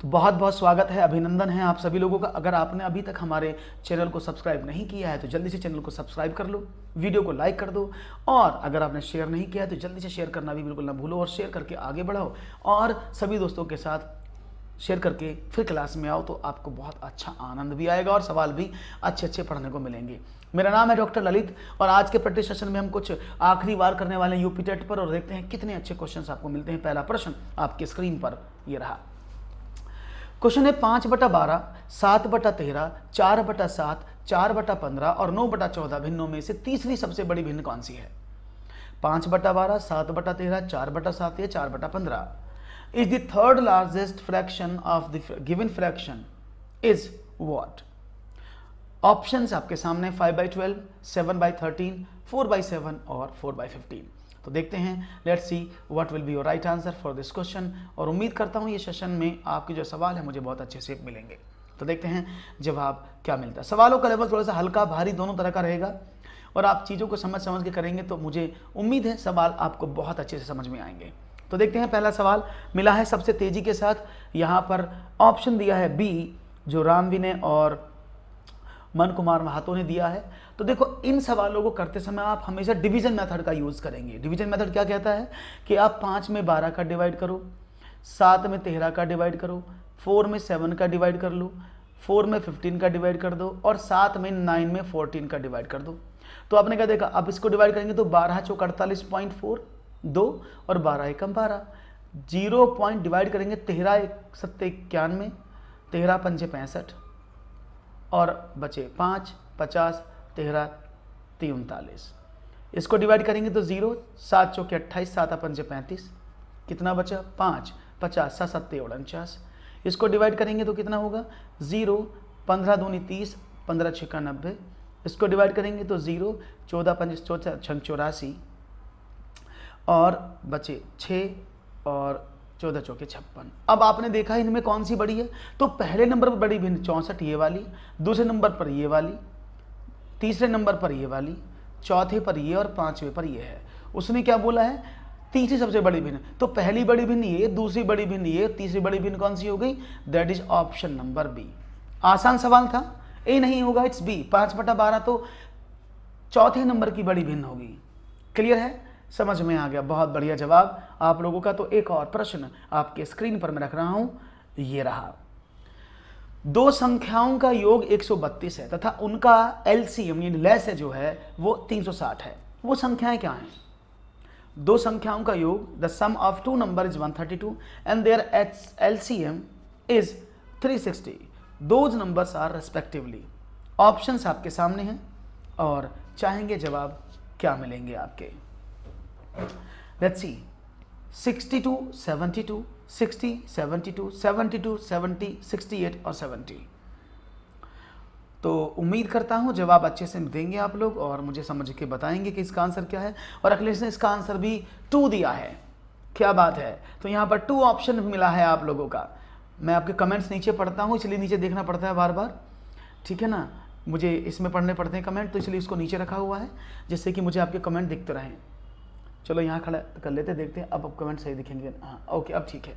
तो बहुत बहुत स्वागत है, अभिनंदन है आप सभी लोगों का। अगर आपने अभी तक हमारे चैनल को सब्सक्राइब नहीं किया है तो जल्दी से चैनल को सब्सक्राइब कर लो, वीडियो को लाइक कर दो, और अगर आपने शेयर नहीं किया है तो जल्दी से शेयर करना भी बिल्कुल ना भूलो, और शेयर करके आगे बढ़ाओ और सभी दोस्तों के साथ शेयर करके फिर क्लास में आओ, तो आपको बहुत अच्छा आनंद भी आएगा और सवाल भी अच्छे अच्छे पढ़ने को मिलेंगे। मेरा नाम है डॉक्टर ललित और आज के प्रैक्टिस सेशन में हम कुछ आखिरी बार करने वाले हैं यूपी टेट पर, और देखते हैं कितने अच्छे क्वेश्चंस आपको मिलते हैं। पहला प्रश्न आपकी स्क्रीन पर ये रहा। क्वेश्चन है 5/12, 7/13, 4/7, 4/15 और 9/14 भिन्नों में से तीसरी सबसे बड़ी भिन्न कौन सी है? 5/12, 7/13, 4/7 या 4/15 is the third largest fraction of the given fraction is what? Options आपके सामने 5/12, 7/13, 4/7 और 4/15। तो देखते हैं, let's see what will be your right answer for this question, और उम्मीद करता हूँ ये सेशन में आपके जो सवाल है मुझे बहुत अच्छे से मिलेंगे। तो देखते हैं जवाब क्या मिलता है। सवालों का लेवल थोड़ा सा हल्का भारी दोनों तरह का रहेगा, और आप चीज़ों को समझ समझ के करेंगे तो मुझे उम्मीद है सवाल आपको बहुत अच्छे से समझ में आएंगे। तो देखते हैं, पहला सवाल मिला है सबसे तेज़ी के साथ। यहाँ पर ऑप्शन दिया है बी, जो राम विनय और मन कुमार महातो ने दिया है। तो देखो, इन सवालों को करते समय आप हमेशा डिवीजन मेथड का यूज़ करेंगे। डिवीजन मेथड क्या कहता है कि आप 5 में 12 का डिवाइड करो, 7 में 13 का डिवाइड करो, 4 में 7 का डिवाइड कर लो, 4 में 15 का डिवाइड कर दो, और 7 में 9 में 14 का डिवाइड कर दो। तो आपने क्या देखा, अब इसको डिवाइड करेंगे तो 12 चौक 48.4, 2 और 12 एकम 12, 0 पॉइंट डिवाइड करेंगे 13 1 7 91, 13 5 65 और बचे 5 50, 13 39। इसको डिवाइड करेंगे तो 0, 7 चौके 28, 7 5 35, कितना बचा 5 50, 7 7 49। इसको डिवाइड करेंगे तो कितना होगा 0, 15 दूनी 30, 15 6 90। इसको डिवाइड करेंगे तो 0, 14 5 84 और बचे 6 और 14 चौके 56। अब आपने देखा इनमें कौन सी बड़ी है, तो पहले नंबर पर बड़ी भिन्न 64 ये वाली, दूसरे नंबर पर ये वाली, तीसरे नंबर पर ये वाली, चौथे पर ये और पांचवें पर ये है। उसने क्या बोला है, तीसरी सबसे बड़ी भिन्न। तो पहली बड़ी भिन्न ये, दूसरी बड़ी भिन्न ये, तीसरी बड़ी भिन्न कौन सी हो गई? That is option number B. आसान सवाल था, ए नहीं होगा, इट्स बी। 5/12 तो चौथे नंबर की बड़ी भिन्न होगी। क्लियर है, समझ में आ गया, बहुत बढ़िया जवाब आप लोगों का। तो एक और प्रश्न आपके स्क्रीन पर मैं रख रहा हूं, ये रहा। दो संख्याओं का योग 132 है तथा उनका एलसीएम यानी लैसे जो है वो 360 है। वो संख्याएं क्या हैं? दो संख्याओं का योग, the sum of two number is 132 and their LCM is 360। Those numbers are respectively. Options आपके सामने हैं और चाहेंगे जवाब क्या मिलेंगे आपके। Let's see, 62, 72, 60, 72, 72, 70, 68 और 70। तो उम्मीद करता हूँ जवाब अच्छे से देंगे आप लोग और मुझे समझ के बताएंगे कि इसका आंसर क्या है। और अखिलेश ने इसका आंसर भी 2 दिया है, क्या बात है। तो यहाँ पर 2 ऑप्शन मिला है आप लोगों का। मैं आपके कमेंट्स नीचे पढ़ता हूँ, इसलिए नीचे देखना पड़ता है बार बार, ठीक है ना। मुझे इसमें पढ़ने पड़ते हैं कमेंट, तो इसलिए इसको नीचे रखा हुआ है जिससे कि मुझे आपके कमेंट दिखते रहें। चलो यहाँ खड़ा कर लेते, देखते हैं अब कमेंट सही दिखेंगे। हाँ ओके, अब ठीक है।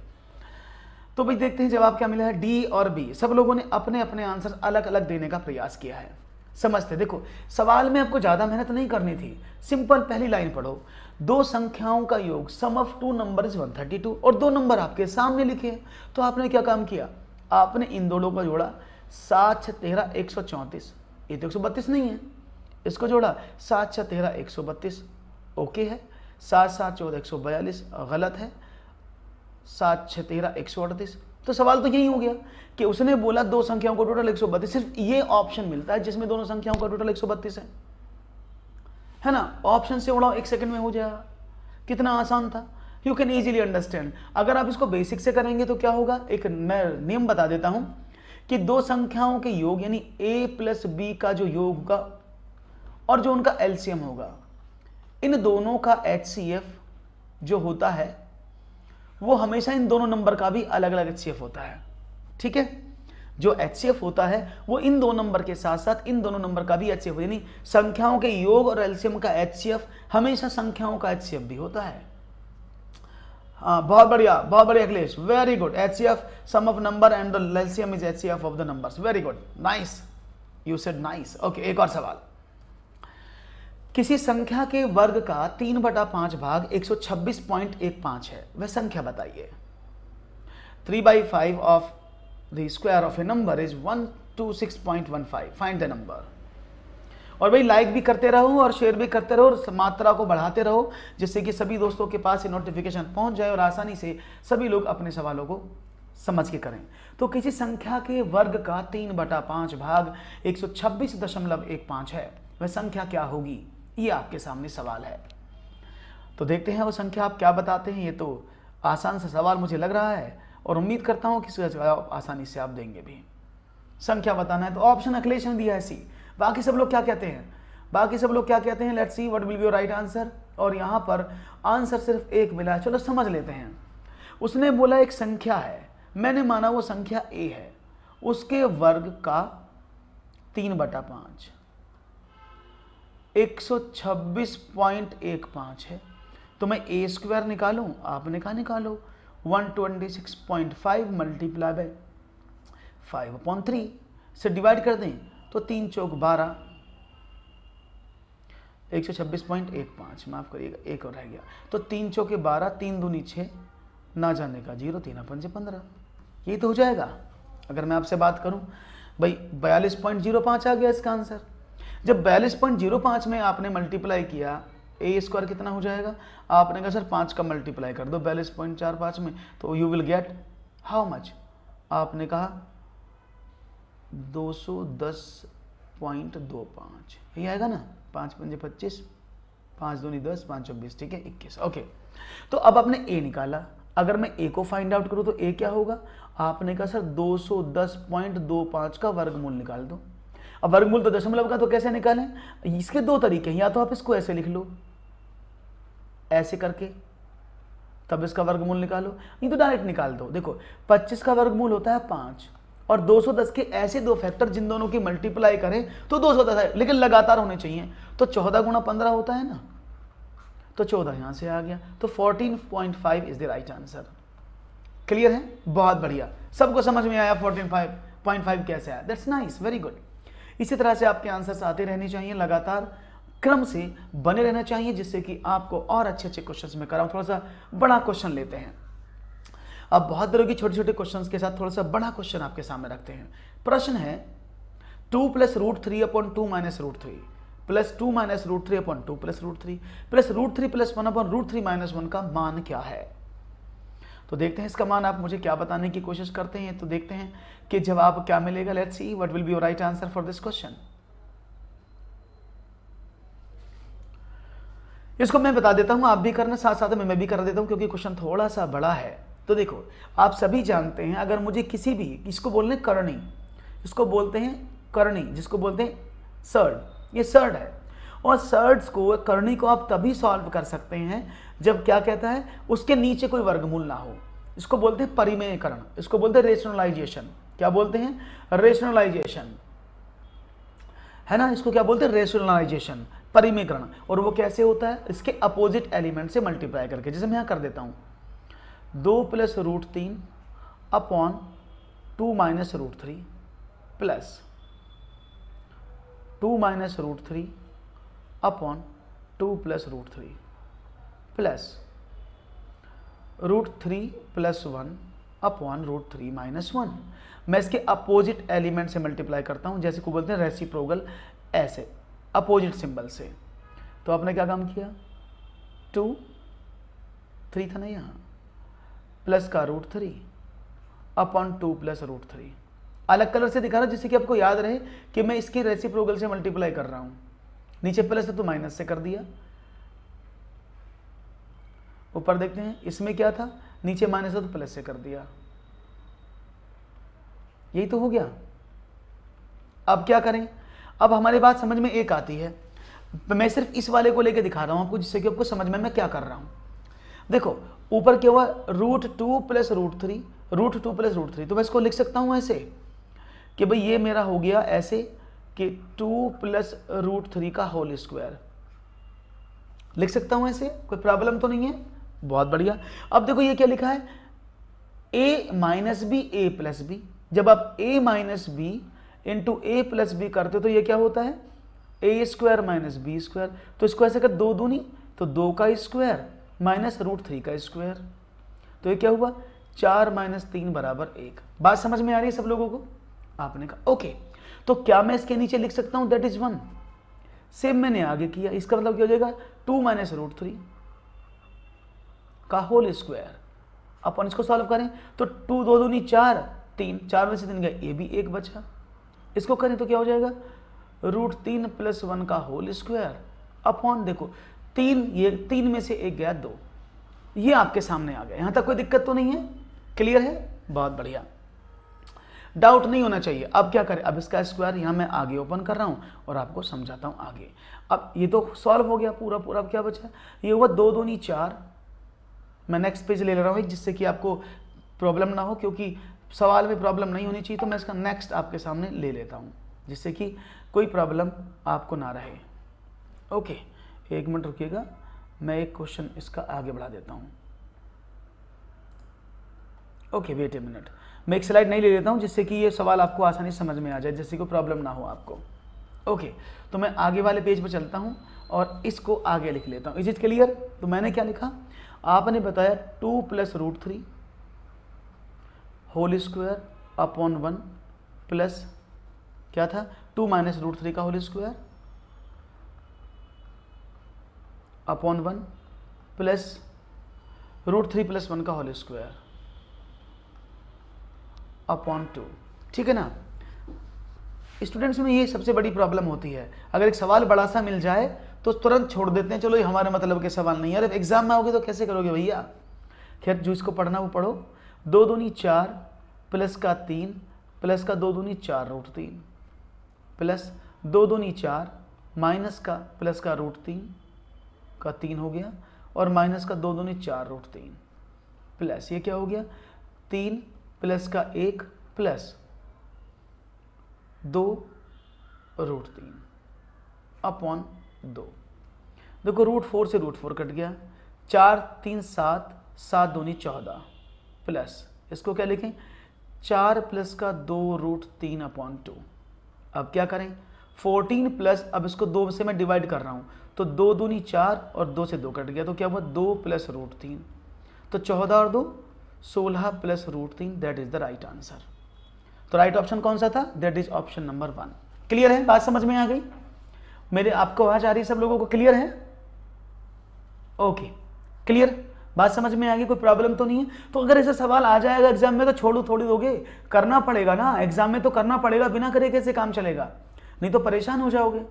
तो भाई देखते हैं जवाब क्या मिला है। डी और बी, सब लोगों ने अपने अपने आंसर अलग अलग देने का प्रयास किया है। समझते, देखो सवाल में आपको ज़्यादा मेहनत नहीं करनी थी, सिंपल पहली लाइन पढ़ो। दो संख्याओं का योग, सम ऑफ टू नंबर इज 132, और 2 नंबर आपके सामने लिखे हैं। तो आपने क्या काम किया, आपने इन दोनों को जोड़ा, 7 6 13 134, ये तो 132 नहीं है, इसको जोड़ा 7 6 13 132, ओके है। 7 7 14 142 गलत है, 7 6 13 138। तो सवाल तो यही हो गया कि उसने बोला दो संख्याओं का टोटल 132, सिर्फ ये ऑप्शन मिलता है जिसमें दोनों संख्याओं का टोटल 132 है ना। ऑप्शन से उड़ाओ, 1 सेकंड में हो जाएगा। कितना आसान था, यू कैन इजीली अंडरस्टैंड। अगर आप इसको बेसिक से करेंगे तो क्या होगा, एक मैं नियम बता देता हूं कि दो संख्याओं के योग यानी a प्लस बी का जो योग होगा और जो उनका एलसीएम होगा, इन दोनों का HCF जो होता है वो हमेशा इन दोनों नंबर का भी अलग अलग HCF होता है, ठीक है। जो HCF होता है वो इन दो नंबर के साथ साथ इन दोनों नंबर का भी HCF, यानी संख्याओं के योग और एलसीएम का HCF हमेशा संख्याओं का HCF भी होता है। हाँ बहुत बढ़िया Akhilesh, very good. HCF sum of number and the LCM is HCF of the numbers, very good, nice, you said nice. Okay, एक और सवाल। किसी संख्या के वर्ग का 3/5 भाग 126.15 है, वह संख्या बताइए। 3/5 of the square of A number is 126.15, find the number. और भाई लाइक भी करते रहो और शेयर भी करते रहो और मात्रा को बढ़ाते रहो, जिससे कि सभी दोस्तों के पास ये नोटिफिकेशन पहुंच जाए और आसानी से सभी लोग अपने सवालों को समझ के करें। तो किसी संख्या के वर्ग का 3/5 भाग 126.15 है, वह संख्या क्या होगी, ये आपके सामने सवाल है। तो देखते हैं वो संख्या आप क्या बताते हैं। ये तो आसान सा सवाल मुझे लग रहा है और उम्मीद करता हूं कि इसका जवाब आसानी से आप देंगे भी। संख्या बताना है तो ऑप्शन अखिलेश ने दिया है सी। बाकी सब लोग क्या कहते हैं, let's see what will be your right answer. और यहां पर आंसर सिर्फ एक मिला है, चलो समझ लेते हैं। उसने बोला एक संख्या है, मैंने माना वो संख्या a है, उसके वर्ग का 3/5 126.15 है, तो मैं a स्क्वायर निकालूं, आपने कहा निकालो 126.5 मल्टीप्लाई बाय 5/3 से डिवाइड कर दें तो 3 चौक 12, 126.15, माफ करिएगा एक और रह गया, तो 3 चौके 12, 3 दूनी 6, ना जाने का 0, 3 पंजे 15, यही तो हो जाएगा। अगर मैं आपसे बात करूं भाई 42.05 आ गया इसका आंसर। जब 42.05 में आपने मल्टीप्लाई किया, a स्क्वायर कितना हो जाएगा, आपने कहा सर 5 का मल्टीप्लाई कर दो 42.45 में, तो you will gate how much, आपने कहा 210.25, यही आएगा ना, 5 पंजे 25, 5 दूनी 10, 5 24, ठीक है 21। ओके, तो अब आपने a निकाला, अगर मैं a को फाइंड आउट करूं तो a क्या होगा, आपने कहा सर 210.25 का वर्गमूल निकाल दो। अब वर्गमूल तो दशमलव का, तो कैसे निकालें, इसके दो तरीके हैं, या तो आप इसको ऐसे लिख लो, ऐसे करके तब इसका वर्गमूल निकालो, नहीं तो डायरेक्ट निकाल दो। देखो 25 का वर्गमूल होता है 5 और 210 के ऐसे दो फैक्टर जिन दोनों की मल्टीप्लाई करें तो 210 है, लेकिन लगातार होने चाहिए, तो 14 गुणा 15 होता है ना, तो 14 यहां से आ गया, तो 14.5 is the right answer. Clear है, बहुत बढ़िया, सबको समझ में आया 14.5 कैसे आया, दैट्स नाइस, वेरी गुड। इसी तरह से आपके आंसर्स आते रहने चाहिए, लगातार क्रम से बने रहना चाहिए, जिससे कि आपको और अच्छे अच्छे क्वेश्चंस में कराऊं। थोड़ा सा बड़ा क्वेश्चन लेते हैं, अब बहुत तरह की छोटे छोटे क्वेश्चंस के साथ थोड़ा सा बड़ा क्वेश्चन आपके सामने रखते हैं। प्रश्न है 2 + √3/2 - √3 प्लस 2 - √3/2 प्लस √3 प्लस √3 + 1/√3 - 1 का मान क्या है। तो देखते हैं इसका मान आप मुझे क्या बताने की कोशिश करते हैं। तो देखते हैं कि जवाब क्या मिलेगा। Let's see what will be your right answer for this question. इसको मैं बता देता हूं, आप भी करना, साथ साथ में मैं भी कर देता हूं, क्योंकि क्वेश्चन थोड़ा सा बड़ा है। तो देखो आप सभी जानते हैं, अगर मुझे किसी भी, इसको बोलते हैं करणी, इसको बोलते हैं करणी, जिसको बोलते हैं सर्ड, ये सर्ड है। और सर्ड्स को, करणी को आप तभी सॉल्व कर सकते हैं जब क्या कहता है, उसके नीचे कोई वर्गमूल ना हो। इसको बोलते हैं परिमेयकरण, इसको बोलते हैं रेशनलाइजेशन। क्या बोलते हैं, रेशनलाइजेशन, है ना, इसको क्या बोलते हैं, रेशनलाइजेशन, परिमेयकरण। और वो कैसे होता है, इसके अपोजिट एलिमेंट से मल्टीप्लाई करके, जैसे मैं यहाँ कर देता हूँ 2 + √3 upon 2 - √3 plus 2 - √3 upon 2 + √3 plus √3 + 1 upon √3 - 1। मैं इसके अपोजिट एलिमेंट से मल्टीप्लाई करता हूं, जैसे को बोलते हैं रेसिप्रोकल, ऐसे अपोजिट सिंबल से। तो आपने क्या काम किया, 2 3 था ना यहाँ, प्लस का √3 अपॉन 2 + √3, अलग कलर से दिखा रहा जिससे कि आपको याद रहे कि मैं इसकी रेसिप्रोकल से मल्टीप्लाई कर रहा हूं। नीचे प्लस है तो माइनस से कर दिया, ऊपर देखते हैं इसमें क्या था, नीचे माइनस है तो प्लस से कर दिया, यही तो हो गया। अब क्या करें, अब हमारी बात समझ में एक आती है, मैं सिर्फ इस वाले को लेके दिखा रहा हूं आपको, जिससे कि आपको समझ में मैं क्या कर रहा हूं। देखो ऊपर क्या हुआ, √2 + √3, √2 + √3, तो मैं इसको लिख सकता हूं ऐसे कि भाई ये मेरा हो गया ऐसे कि 2 + √3 का होल स्क्वायर, लिख सकता हूं ऐसे, कोई प्रॉब्लम तो नहीं है, बहुत बढ़िया। अब देखो ये क्या लिखा है, a minus b a plus b. जब आप a minus b into a plus b करते हो तो ये क्या होता है, a square minus b square. तो इसको ऐसे कर, दो दूनी तो 2 का स्क्वायर माइनस √3 का स्क्वायर। तो ये क्या हुआ, 4 माइनस 3 बराबर 1। बात समझ में आ रही है सब लोगों को? आपने कहा ओके। तो क्या मैं इसके नीचे लिख सकता हूं दैट इज 1? सेम मैंने आगे किया। इसका मतलब क्या हो जाएगा, 2 माइनस √3 का होल स्क्वायर। अपन इसको सॉल्व करें तो 2 2 दूनी 4, 3, 4 में से 3 गया, ये भी 1 बचा। इसको करें तो क्या हो जाएगा, √3 + 1 का होल स्क्वायर अपॉन, देखो 3, ये 3 में से 1 गया 2। ये आपके सामने आ गया। यहां तक कोई दिक्कत तो नहीं है? क्लियर है? बहुत बढ़िया, डाउट नहीं होना चाहिए। अब क्या करें, अब इसका स्क्वायर यहां मैं आगे ओपन कर रहा हूं और आपको समझाता हूं आगे। अब ये तो सॉल्व हो गया पूरा पूरा। अब क्या बचा, ये हुआ 2 दूनी 4। मैं नेक्स्ट पेज ले रहा हूं जिससे कि आपको प्रॉब्लम ना हो, क्योंकि सवाल में प्रॉब्लम नहीं होनी चाहिए। तो मैं इसका नेक्स्ट आपके सामने ले लेता हूं जिससे कि कोई प्रॉब्लम आपको ना रहे। ओके, 1 मिनट रुकिएगा, मैं एक क्वेश्चन इसका आगे बढ़ा देता हूं। ओके वेट ए मिनट, मैं एक स्लाइड नहीं ले लेता हूं जिससे कि ये सवाल आपको आसानी से समझ में आ जाए, जिससे कोई प्रॉब्लम ना हो आपको। ओके, तो मैं आगे वाले पेज पर चलता हूं और इसको आगे लिख लेता हूं। Is it clear? तो मैंने क्या लिखा, आपने बताया 2 + √3 होल स्क्वायर अपॉन 1 प्लस क्या था, 2 माइनस √3 का होल स्क्वायर अपॉन 1 प्लस √3 + 1 का होल स्क्वायर अपॉन 2। ठीक है ना? स्टूडेंट्स में ये सबसे बड़ी प्रॉब्लम होती है, अगर एक सवाल बड़ा सा मिल जाए तो तुरंत छोड़ देते हैं, चलो ये हमारे मतलब के सवाल नहीं है। अरे एग्जाम में आओगे तो कैसे करोगे भैया? खैर, जो इसको पढ़ना वो पढ़ो। 2 दूनी 4 प्लस का 3 प्लस का 2 दूनी 4 √3 प्लस 2 दूनी 4 माइनस का प्लस का √3 का 3 हो गया और माइनस का 2 दूनी 4 √3 प्लस ये क्या हो गया, 3 प्लस का 1 प्लस 2 √3 अपॉन 2। देखो √4 से √4 कट गया, 4 3 7, 7 दूनी 14 प्लस इसको क्या लिखें, 4 प्लस का 2 √3 अपॉन 2। अब क्या करें, 14 प्लस, अब इसको 2 से मैं डिवाइड कर रहा हूं तो 2 दूनी 4 और 2 से 2 कट गया तो क्या हुआ, 2 प्लस √3। तो 14 और 2 16 plus √3, that is the right answer. तो राइट ऑप्शन कौन सा था, that is option number 1। Clear है? बात समझ में आ गई मेरे? आपको आवाज आ रही है सब लोगों को? क्लियर है? ओके क्लियर, बात समझ में आ गई, कोई प्रॉब्लम तो नहीं है? तो अगर ऐसा सवाल आ जाएगा एग्जाम में तो छोड़ो थोड़ी दोगे, करना पड़ेगा ना, एग्जाम में तो करना पड़ेगा, बिना करे कैसे काम चलेगा, नहीं तो परेशान हो जाओगे।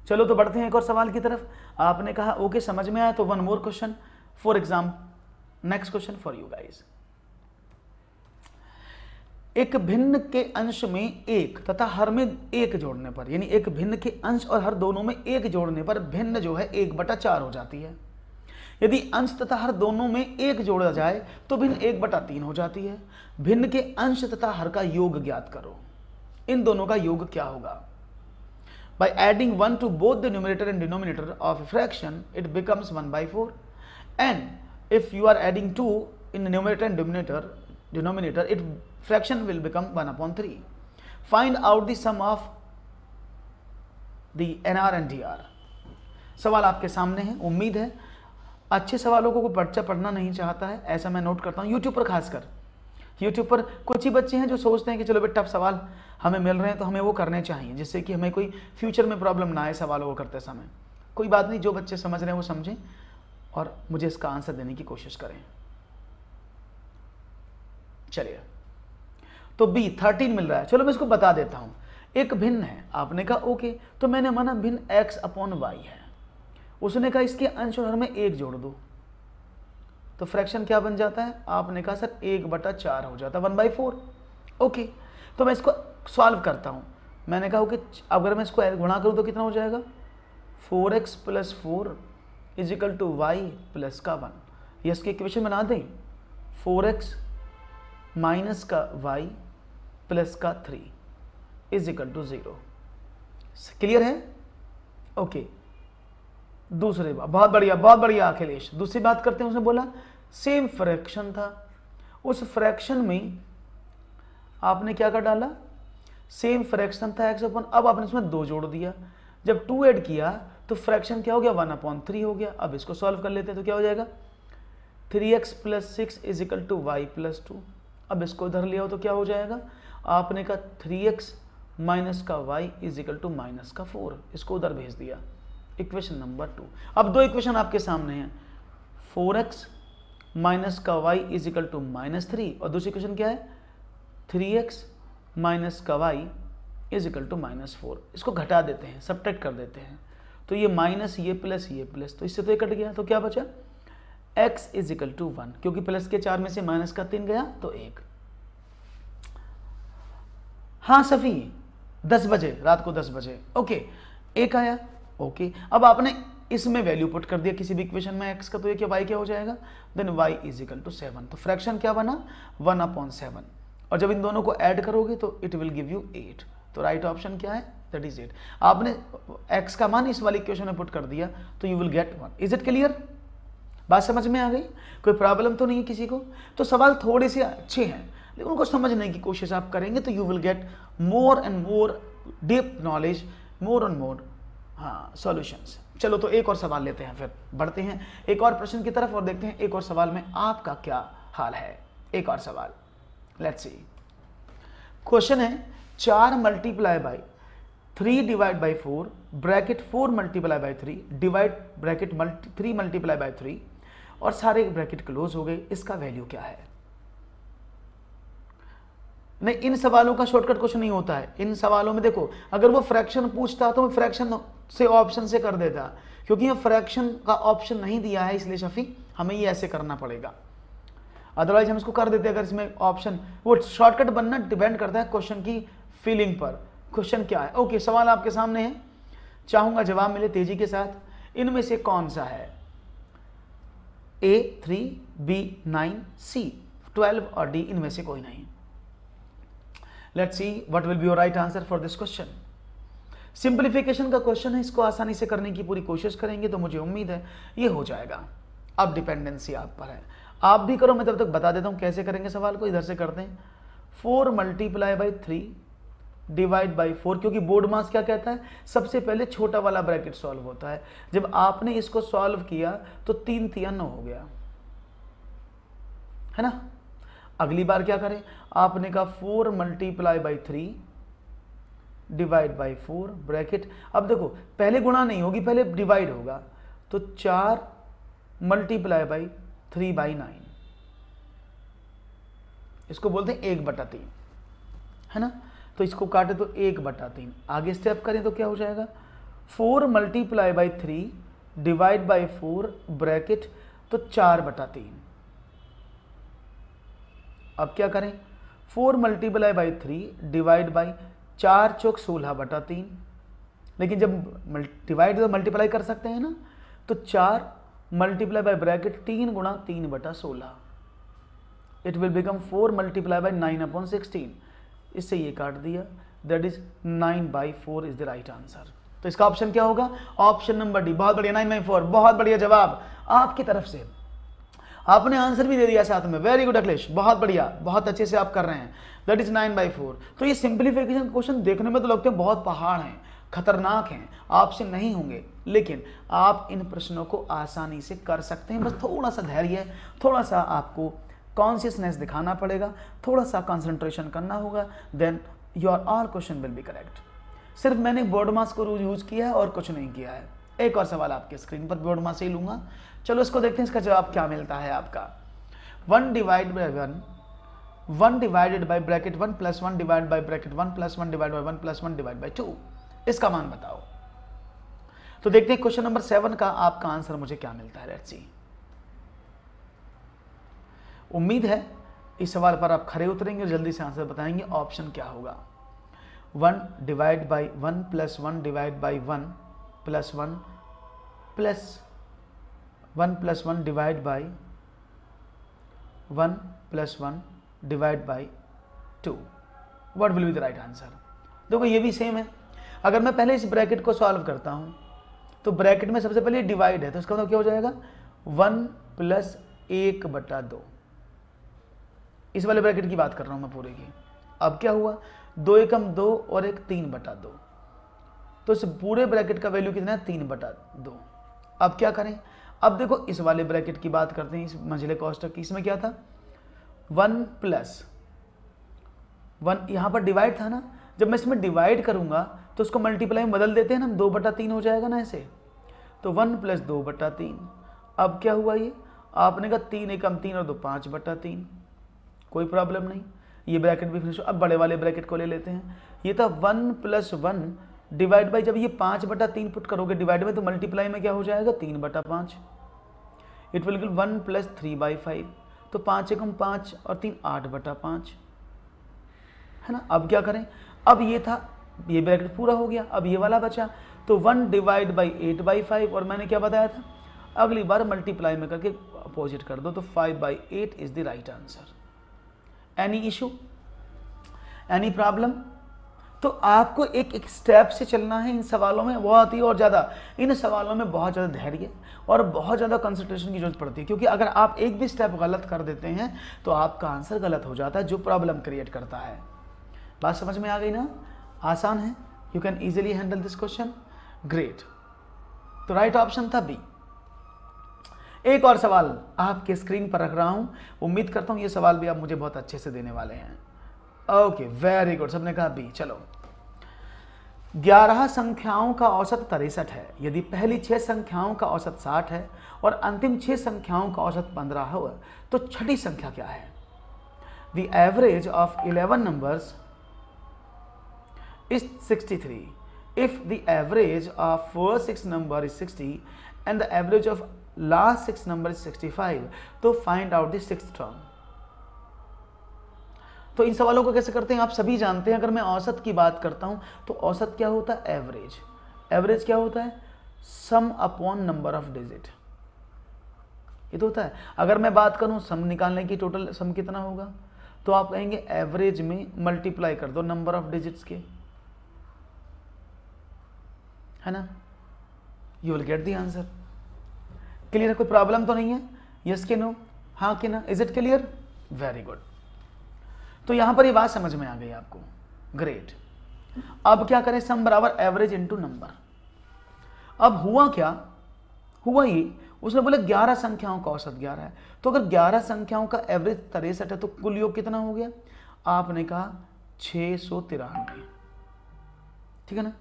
चलो तो बढ़ते हैं एक और सवाल की तरफ। आपने कहा ओके समझ में आया, तो 1 more question for exam, next question for you guys. एक भिन्न के अंश में 1 तथा हर में 1 जोड़ने पर, यानी एक भिन्न के अंश और हर दोनों में 1 जोड़ने पर भिन्न जो है 1/4 हो जाती है। यदि अंश तथा हर दोनों में 1 जोड़ा जाए तो भिन्न 1/3 हो जाती है। भिन्न के अंश तथा हर का योग ज्ञात करो। इन दोनों का योग क्या होगा? By adding 1 to both the numerator and denominator of a fraction, it becomes 1/4. And if you are adding 2 in the numerator and denominator, it fraction will become 1/3. Find out the sum of the NR and DR. सवाल आपके सामने है। उम्मीद है अच्छे सवालों को बच्चा पढ़ना नहीं चाहता है, ऐसा मैं नोट करता हूँ। यूट्यूब पर खासकर, यूट्यूब पर कुछ ही बच्चे हैं जो सोचते हैं कि चलो बेटा टफ सवाल हमें मिल रहे हैं तो हमें वो करने चाहिए, जिससे कि हमें कोई फ्यूचर में प्रॉब्लम ना आए सवालों को करते समय। कोई बात नहीं, जो बच्चे समझ रहे हैं वो समझें और मुझे इसका आंसर देने की कोशिश करें। चलिए, तो B 13 मिल रहा है। चलो मैं इसको बता देता हूं। एक भिन्न है, आपने कहा ओके, तो मैंने माना भिन्न x/y है। उसने कहा इसके अंश और हर में 1 जोड़ दो, तो फ्रैक्शन क्या बन जाता है? आपने कहा सर 1/4 हो जाता है, 1/4। ओके, तो मैं इसको सॉल्व करता हूं। मैंने कहा कि अगर मैं इसको गुणा करूं तो कितना हो जाएगा, 4x + 4 = y + का 1। ये इसकी इक्वेशन बना दें, 4x माइनस का y प्लस का 3 = 0। क्लियर है? ओके, दूसरे बात, बहुत बढ़िया अखिलेश। दूसरी बात करते हैं, उसने बोला सेम फ्रैक्शन था, उस फ्रैक्शन में आपने क्या कर डाला, सेम फ्रैक्शन था x अपन, अब आपने इसमें 2 जोड़ दिया, जब 2 ऐड किया तो फ्रैक्शन क्या हो गया, 1/3 हो गया। अब इसको सॉल्व कर लेते हैं तो क्या हो जाएगा, 3x + 6 = y + 2। अब इसको इधर ले आओ तो क्या हो जाएगा, आपने कहा 3x - का y = -4, इसको उधर भेज दिया, इक्वेशन नंबर 2। अब 2 इक्वेशन आपके सामने हैं, 4x - का y = -3 और दूसरी इक्वेशन क्या है, 3x - का y = -4। इसको घटा देते हैं, सब्ट्रैक्ट कर देते हैं, तो ये माइनस ये प्लस ये प्लस, तो इससे तो ये कट गया, तो क्या बचा, x = 1, क्योंकि प्लस के 4 में से माइनस का 3 गया तो 1। हाँ सफ़ी, 10 बजे, रात को 10 बजे, ओके, 1 आया, ओके। अब आपने इसमें वैल्यू पुट कर दिया किसी भी इक्वेशन में x का, तो ये क्या y क्या हो जाएगा, देन y = 7। तो फ्रैक्शन क्या बना, 1/7, और जब इन दोनों को ऐड करोगे तो इट विल गिव यू 8। तो राइट ऑप्शन क्या है, दैट इज 8। आपने x का मान इस वाली इक्वेशन में पुट कर दिया तो you will gate 1। Is it clear, बात समझ में आ गई, कोई प्रॉब्लम तो नहीं है किसी को। तो सवाल थोड़े से अच्छे हैं, लेकिन उनको समझने की कोशिश आप करेंगे तो you will get more and more deep knowledge, more and more solutions. चलो तो एक और सवाल लेते हैं, फिर बढ़ते हैं एक और प्रश्न की तरफ और देखते हैं एक और सवाल में आपका क्या हाल है। एक और सवाल, लेट्स सी। क्वेश्चन है 4 × 3 ÷ 4 ब्रैकेट 4 × 3 डिवाइड ब्रैकेट 3 × 3 और सारे ब्रैकेट क्लोज हो गए, इसका वैल्यू क्या है। नहीं, इन सवालों का शॉर्टकट कुछ नहीं होता है। इन सवालों में देखो, अगर वो फ्रैक्शन पूछता तो मैं फ्रैक्शन से ऑप्शन से कर देता, क्योंकि ये फ्रैक्शन का ऑप्शन नहीं दिया है, इसलिए शफी हमें ये ऐसे करना पड़ेगा, अदरवाइज हम इसको कर देते। अगर इसमें ऑप्शन, वो शॉर्टकट बनना डिपेंड करता है क्वेश्चन की फीलिंग पर, क्वेश्चन क्या है। ओके, सवाल आपके सामने है, चाहूंगा जवाब मिले तेजी के साथ। इनमें से कौन सा है, A 3, B 9, C 12 और D इनमें से कोई नहीं। Let's see what will be your right answer for this question. Simplification का क्वेश्चन है, इसको आसानी से करने की पूरी कोशिश करेंगे तो मुझे उम्मीद है ये हो जाएगा। अब डिपेंडेंसी आप पर है, आप भी करो, मैं तब तक बता देता हूं कैसे करेंगे सवाल को। इधर से करते हैं 4 × 3 डिवाइड बाई 4, क्योंकि बोर्ड मास क्या कहता है, सबसे पहले छोटा वाला ब्रैकेट सॉल्व होता है। जब आपने इसको सॉल्व किया तो 3 × 3 = 9 हो गया, है ना। अगली बार क्या करें, आपने कहा 4 × 3 डिवाइड बाई 4 ब्रैकेट, अब देखो पहले गुणा नहीं होगी, पहले डिवाइड होगा, तो 4 × 3/9, इसको बोलते हैं 1/3, है ना। तो इसको काटे तो 1/3। आगे स्टेप करें तो क्या हो जाएगा, 4 × 3 डिवाइड बाई 4 ब्रैकेट, तो 4/3। अब क्या करें, 4 × 3 डिवाइड बाई 4 चौक 16/3, लेकिन जब डिवाइड तो मल्टीप्लाई कर सकते हैं ना, तो 4 multiply by bracket 3 × 3/16, it will become 4 × 9/16। इससे ये काट दिया, that is 9/4 is the right answer. तो इसका ऑप्शन क्या होगा, ऑप्शन नंबर डी। बहुत बढ़िया, 9/4, बहुत बढ़िया जवाब आपकी तरफ से, आपने आंसर भी दे दिया साथ में, वेरी गुड अखिलेश, बहुत बढ़िया, बहुत अच्छे से आप कर रहे हैं, दैट इज 9/4। तो ये सिंप्लीफिकेशन क्वेश्चन देखने में तो लगते हैं बहुत पहाड़ हैं, खतरनाक हैं, आपसे नहीं होंगे, लेकिन आप इन प्रश्नों को आसानी से कर सकते हैं। बस थोड़ा सा धैर्य, थोड़ा सा आपको कॉन्शियसनेस दिखाना पड़ेगा, थोड़ा सा कंसंट्रेशन करना होगा, then your all question will be correct. सिर्फ मैंने बोर्ड मास को यूज किया है और कुछ नहीं किया है। एक और सवाल आपके स्क्रीन पर बोर्ड मास से ही लूंगा, चलो इसको देखते हैं इसका जवाब क्या मिलता है आपका। 1 divide by 1 divided by bracket 1 + 1 divide by bracket 1 + 1 divide by 1 + 1 divide by 2, इसका मान बताओ। तो देखते हैं क्वेश्चन नंबर 7 का आपका आंसर मुझे क्या मिलता है, लेट्स सी। उम्मीद है इस सवाल पर आप खरे उतरेंगे और जल्दी से आंसर बताएंगे। ऑप्शन क्या होगा, 1 divide by 1 + 1 divide by 1 + 1 plus 1 + 1 divide by 1 + 1 divide by 2, what will be the right answer. देखो ये भी सेम है, अगर मैं पहले इस ब्रैकेट को सॉल्व करता हूं तो ब्रैकेट में सबसे पहले डिवाइड है, तो इसका मतलब क्या हो जाएगा 1 + 1/2। इस वाले ब्रैकेट की बात कर रहा हूं मैं पूरे की। अब क्या हुआ, 2 एकम 2 और 1 3/2, तो इस पूरे ब्रैकेट का वैल्यू कितना है 3/2। अब क्या करें, अब देखो इस वाले ब्रैकेट की बात करते हैं, इस मंझले कोष्ठक की। इसमें क्या था 1 + 1, यहां पर डिवाइड था ना, जब मैं इसमें डिवाइड करूंगा तो उसको मल्टीप्लाई में बदल देते हैं ना, 2/3 हो जाएगा ना ऐसे, तो 1 + 2/3। अब क्या हुआ, ये आपने कहा 3 एकम 3 और 2 5/3, कोई प्रॉब्लम नहीं, ये ब्रैकेट भी फिनिश। अब बड़े वाले ब्रैकेट को ले लेते हैं, ये था 1 + 1 डिवाइड बाई, जब ये 5/3 पुट करोगे डिवाइड में तो मल्टीप्लाई में क्या हो जाएगा 3/5। इट विल गिव 1 + 3/5, तो 5 एकम 5 और 3 8/5 है ना। अब क्या करें, अब ये था, ये ब्रैकेट पूरा हो गया, अब ये वाला बचा, तो 1 डिवाइड बाई 8/5, और मैंने क्या बताया था अगली बार मल्टीप्लाई में करके अपोजिट कर दो, तो 5/8 is the right answer. Any issue, any problem? तो आपको एक एक स्टेप से चलना है इन सवालों में, बहुत ही और ज़्यादा इन सवालों में बहुत ज़्यादा धैर्य और बहुत ज़्यादा कंसंट्रेशन की जरूरत पड़ती है, क्योंकि अगर आप एक भी स्टेप गलत कर देते हैं तो आपका आंसर गलत हो जाता है, जो प्रॉब्लम क्रिएट करता है। बात समझ में आ गई ना? आसान है, you can easily handle this question, great. तो राइट ऑप्शन था बी। एक और सवाल आपके स्क्रीन पर रख रहा हूं, उम्मीद करता हूं ये सवाल भी आप मुझे बहुत अच्छे से देने वाले हैं। ओके, वेरी गुड, सबने कहा बी। चलो, 11 संख्याओं का औसत 63 है, यदि पहली 6 संख्याओं का औसत 60 है और अंतिम 6 संख्याओं का औसत 15 हो, तो छठी संख्या क्या है? The average of 11 numbers is 63. If the average of first 6 number is 60 and the average of last 6 number is 65, तो find out the sixth term. तो इन सवालों को कैसे करते हैं आप सभी जानते हैं। अगर मैं औसत की बात करता हूं तो औसत क्या होता है? एवरेज। एवरेज क्या होता है? सम अपॉन नंबर ऑफ डिजिट, ये तो होता है। अगर मैं बात करूं सम निकालने की, टोटल सम कितना होगा, तो आप कहेंगे एवरेज में मल्टीप्लाई कर दो नंबर ऑफ डिजिट्स के, है ना, you will get the answer. Clear है? कोई प्रॉब्लम तो नहीं है? यस के नो, हाँ के ना, is it clear? Very good. तो यहां पर ये बात समझ में आ गई आपको, ग्रेट। अब क्या करें, सम बराबर एवरेज इनटू नंबर। अब हुआ क्या, हुआ ये, उसने बोला 11 संख्याओं का औसत 11 है, तो अगर 11 संख्याओं का एवरेज 63 है तो कुल योग कितना हो गया? आपने कहा 693, ठीक है ना।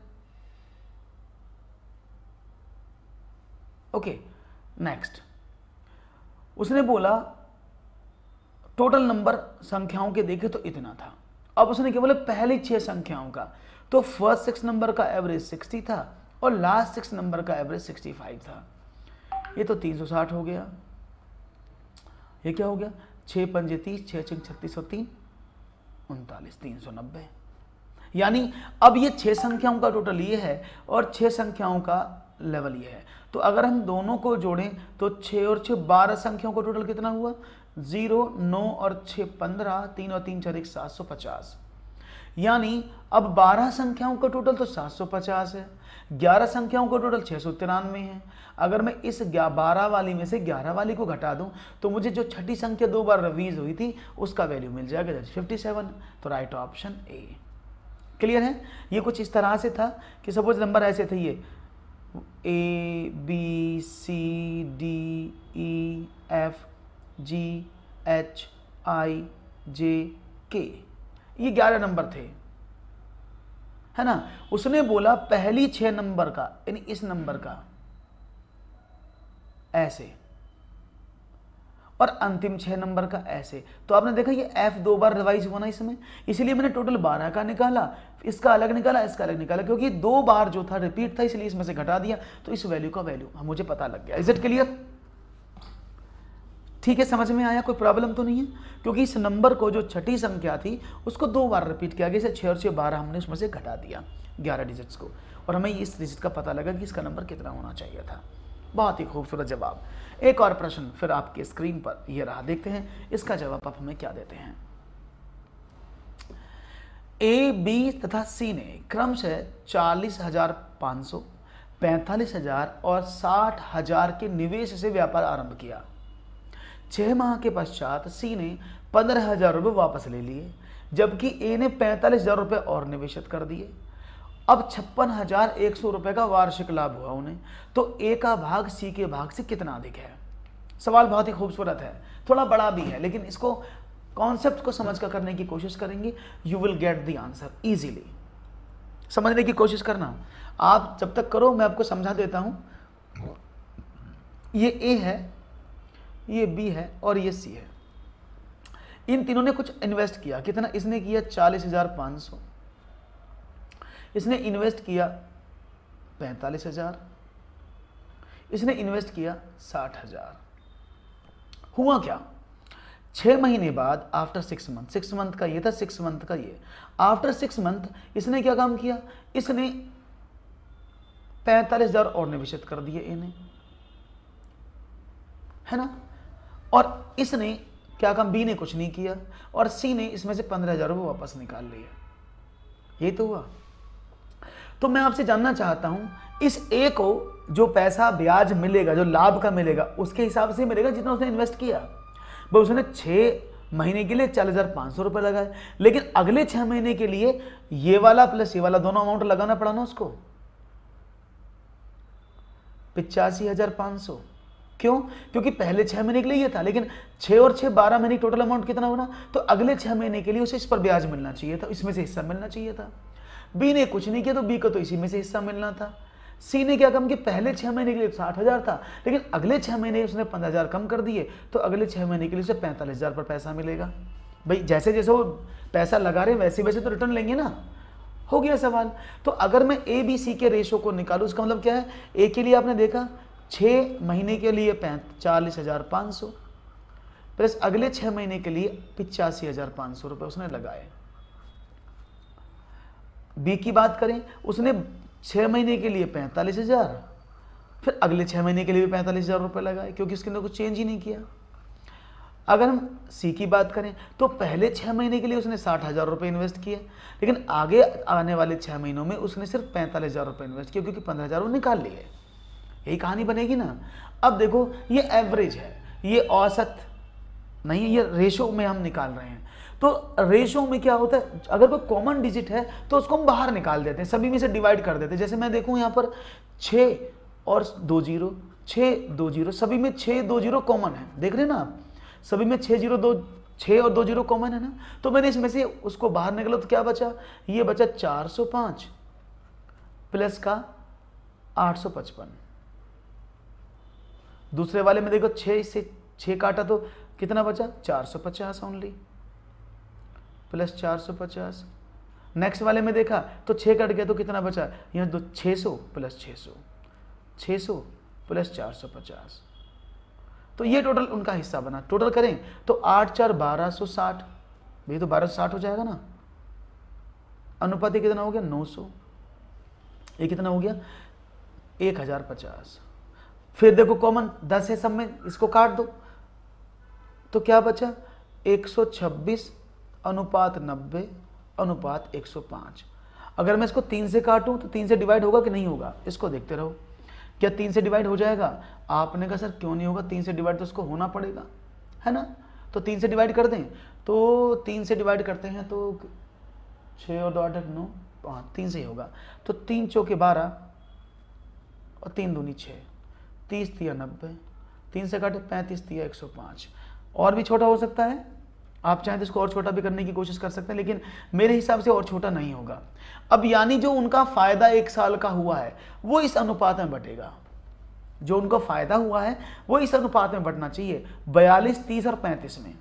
ओके, नेक्स्ट उसने बोला टोटल नंबर संख्याओं के देखे तो इतना था। अब उसने क्या बोला, पहली 6 संख्याओं का, तो फर्स्ट 6 नंबर का एवरेज 60 था और लास्ट 6 नंबर का एवरेज 65 था। ये तो 360 हो गया, ये क्या हो गया, 6 पंजे 30, 6 छिंग 36 और 3 39, 390। यानी अब ये 6 संख्याओं का टोटल ये है और 6 संख्याओं का लेवल ये है। तो अगर हम दोनों को जोड़ें तो 6 और 6 12 संख्याओं का टोटल कितना हुआ? 0, 9 और 6 15, 3 और 3 4 1 750। यानी अब 12 संख्याओं का टोटल तो 750 है, 11 संख्याओं का टोटल 693 है। अगर मैं इस 12 वाली में से 11 वाली को घटा दूं तो मुझे जो छठी संख्या 2 बार रिवीज हुई थी उसका वैल्यू मिल जाएगा, 57। तो राइट ऑप्शन ए। क्लियर है? ये कुछ इस तरह से था कि सपोज नंबर ऐसे थे, ये A B C D E F G H I J K, ये 11 नंबर थे, है ना। उसने बोला पहली 6 नंबर का, यानी इस नंबर का ऐसे, और अंतिम 6 नंबर का ऐसे। तो आपने देखा ये F 2 बार रिवाइज हुआ ना इसमें, इसलिए मैंने टोटल 12 का निकाला, इसका अलग निकाला, इसका अलग निकाला, क्योंकि 2 बार जो था रिपीट था इसलिए इसमें से घटा दिया, तो इस वैल्यू का वैल्यू मुझे पता लग गया। Is it clear? ठीक है, समझ में आया? कोई प्रॉब्लम तो नहीं है? क्योंकि इस नंबर को जो छठी संख्या थी उसको 2 बार रिपीट किया गया, 6 और 6 12 हमने उसमें से घटा दिया 11 डिजिट्स को, और हमें इस डिजिट का पता लगा कि इसका नंबर कितना होना चाहिए था। बहुत ही खूबसूरत जवाब। एक और प्रश्न फिर आपके स्क्रीन पर ये रहा, देखते हैं इसका जवाब आप हमें क्या देते हैं। A, B तथा C ने क्रमशः 40,500, 45,000 और 60,000 के निवेश से व्यापार आरंभ किया। 6 माह के पश्चात सी ने 15,000 रुपये वापस ले लिए, जबकि ए ने 45,000 रुपये और निवेशित कर दिए। अब 56,100 रुपये का वार्षिक लाभ हुआ उन्हें। तो ए का भाग सी के भाग से कितना अधिक है? सवाल बहुत ही खूबसूरत है, थोड़ा बड़ा भी है, लेकिन इसको कॉन्सेप्ट को समझ कर करने की कोशिश करेंगे, you will get the answer easily. समझने की कोशिश करना, आप जब तक करो मैं आपको समझा देता हूं। ये ए है, ये बी है और ये सी है। इन तीनों ने कुछ इन्वेस्ट किया। कितना? इसने किया 40,500, इसने इन्वेस्ट किया 45,000, इसने इन्वेस्ट किया 60,000। हुआ क्या? 6 महीने बाद, आफ्टर 6 मंथ, 6 मंथ का ये था, 6 मंथ का ये, आफ्टर 6 मंथ इसने क्या काम किया? इसने 45,000 और निवेशित कर दिए इन्हें, है ना। और इसने क्या काम? बी ने कुछ नहीं किया और सी ने इसमें से 15,000 रुपये वापस निकाल लिए। यही तो हुआ। तो मैं आपसे जानना चाहता हूं, इस ए को जो पैसा ब्याज मिलेगा, जो लाभ का मिलेगा, उसके हिसाब से मिलेगा जितना उसने इन्वेस्ट किया। भाई उसने 6 महीने के लिए 40,500 रुपये लगाए, लेकिन अगले 6 महीने के लिए ये वाला प्लस ये वाला दोनों अमाउंट लगाना पड़ा ना उसको, 85,500। क्यों? क्योंकि पहले 6 महीने के लिए ये था, लेकिन 6 और 6 12 महीने टोटल अमाउंट कितना होना? तो अगले 6 महीने के लिए उसे इस पर ब्याज मिलना चाहिए था, इसमें से हिस्सा मिलना चाहिए था। बी ने कुछ नहीं किया तो बी को तो इसी में से हिस्सा मिलना था। सी ने क्या कम कि पहले 6 महीने के लिए 60,000 था, लेकिन अगले 6 महीने उसने 15,000 कम कर दिए, तो अगले 6 महीने के लिए उसे 45,000 पर पैसा मिलेगा। भाई जैसे जैसे वो पैसा लगा रहे वैसे वैसे तो रिटर्न लेंगे ना। हो गया सवाल। तो अगर मैं ए बी सी के रेशो को निकालूं, इसका मतलब क्या है? ए के लिए आपने देखा 6 महीने के लिए 40,500 प्लस अगले 6 महीने के लिए 85,500 रुपये उसने लगाए। बी की बात करें, उसने 6 महीने के लिए 45,000, फिर अगले 6 महीने के लिए भी 45,000 रुपये लगाए, क्योंकि उसके अंदर कुछ चेंज ही नहीं किया। अगर हम सी की बात करें तो पहले 6 महीने के लिए उसने 60,000 रुपये इन्वेस्ट किए, लेकिन आगे आने वाले 6 महीनों में उसने सिर्फ 45,000 रुपये इन्वेस्ट किए, क्योंकि 15,000 वो निकाल लिए। यही कहानी बनेगी ना। अब देखो ये एवरेज है, ये औसत नहीं है, ये रेशो में हम निकाल रहे हैं। तो रेशो में क्या होता है? अगर कोई कॉमन डिजिट है तो उसको हम बाहर निकाल देते हैं, सभी में से डिवाइड कर देते हैं। जैसे मैं देखूं यहाँ पर 6 और 2 जीरो, 6 2 जीरो, सभी में 6 2 जीरो कॉमन है, देख रहे हैं ना आप, सभी में 6 और 2 जीरो कॉमन है ना। तो मैंने इसमें से उसको बाहर निकाला तो क्या बचा? ये बचा 405 प्लस का 855। दूसरे वाले में देखो 6 से 6 काटा तो कितना बचा? 450 ओनली, प्लस 450। नेक्स्ट वाले में देखा तो 6 कट गया तो कितना बचा? यहाँ 600 प्लस 600, 600 प्लस 450। तो ये टोटल उनका हिस्सा बना। टोटल करें तो 8 4 1260, ये तो 1260 हो जाएगा ना। अनुपात ये कितना हो गया? 900। ये कितना हो गया? 1050। फिर देखो कॉमन 10 है सब में, इसको काट दो तो क्या बचा? 126 अनुपात 90 अनुपात 105। अगर मैं इसको 3 से काटूं तो 3 से डिवाइड होगा कि नहीं होगा? इसको देखते रहो, क्या 3 से डिवाइड हो जाएगा? आपने कहा सर क्यों नहीं होगा? 3 से डिवाइड तो इसको होना पड़ेगा, है ना। तो 3 से डिवाइड कर दें, तो 3 से डिवाइड करते हैं तो 6 और 2 8 9 5, 3 से ही होगा। तो 3 चौके 12 और 3 दूनी 6, 30 तिया 90, 3 से काटे 35 तिया 105। और भी छोटा हो सकता है, आप चाहें तो इसको और छोटा भी करने की कोशिश कर सकते हैं, लेकिन मेरे हिसाब से और छोटा नहीं होगा। अब यानी जो उनका फायदा 1 साल का हुआ है वो इस अनुपात में बटेगा, जो उनका फायदा हुआ है वो इस अनुपात में बटना चाहिए, 42 30 और 35 में।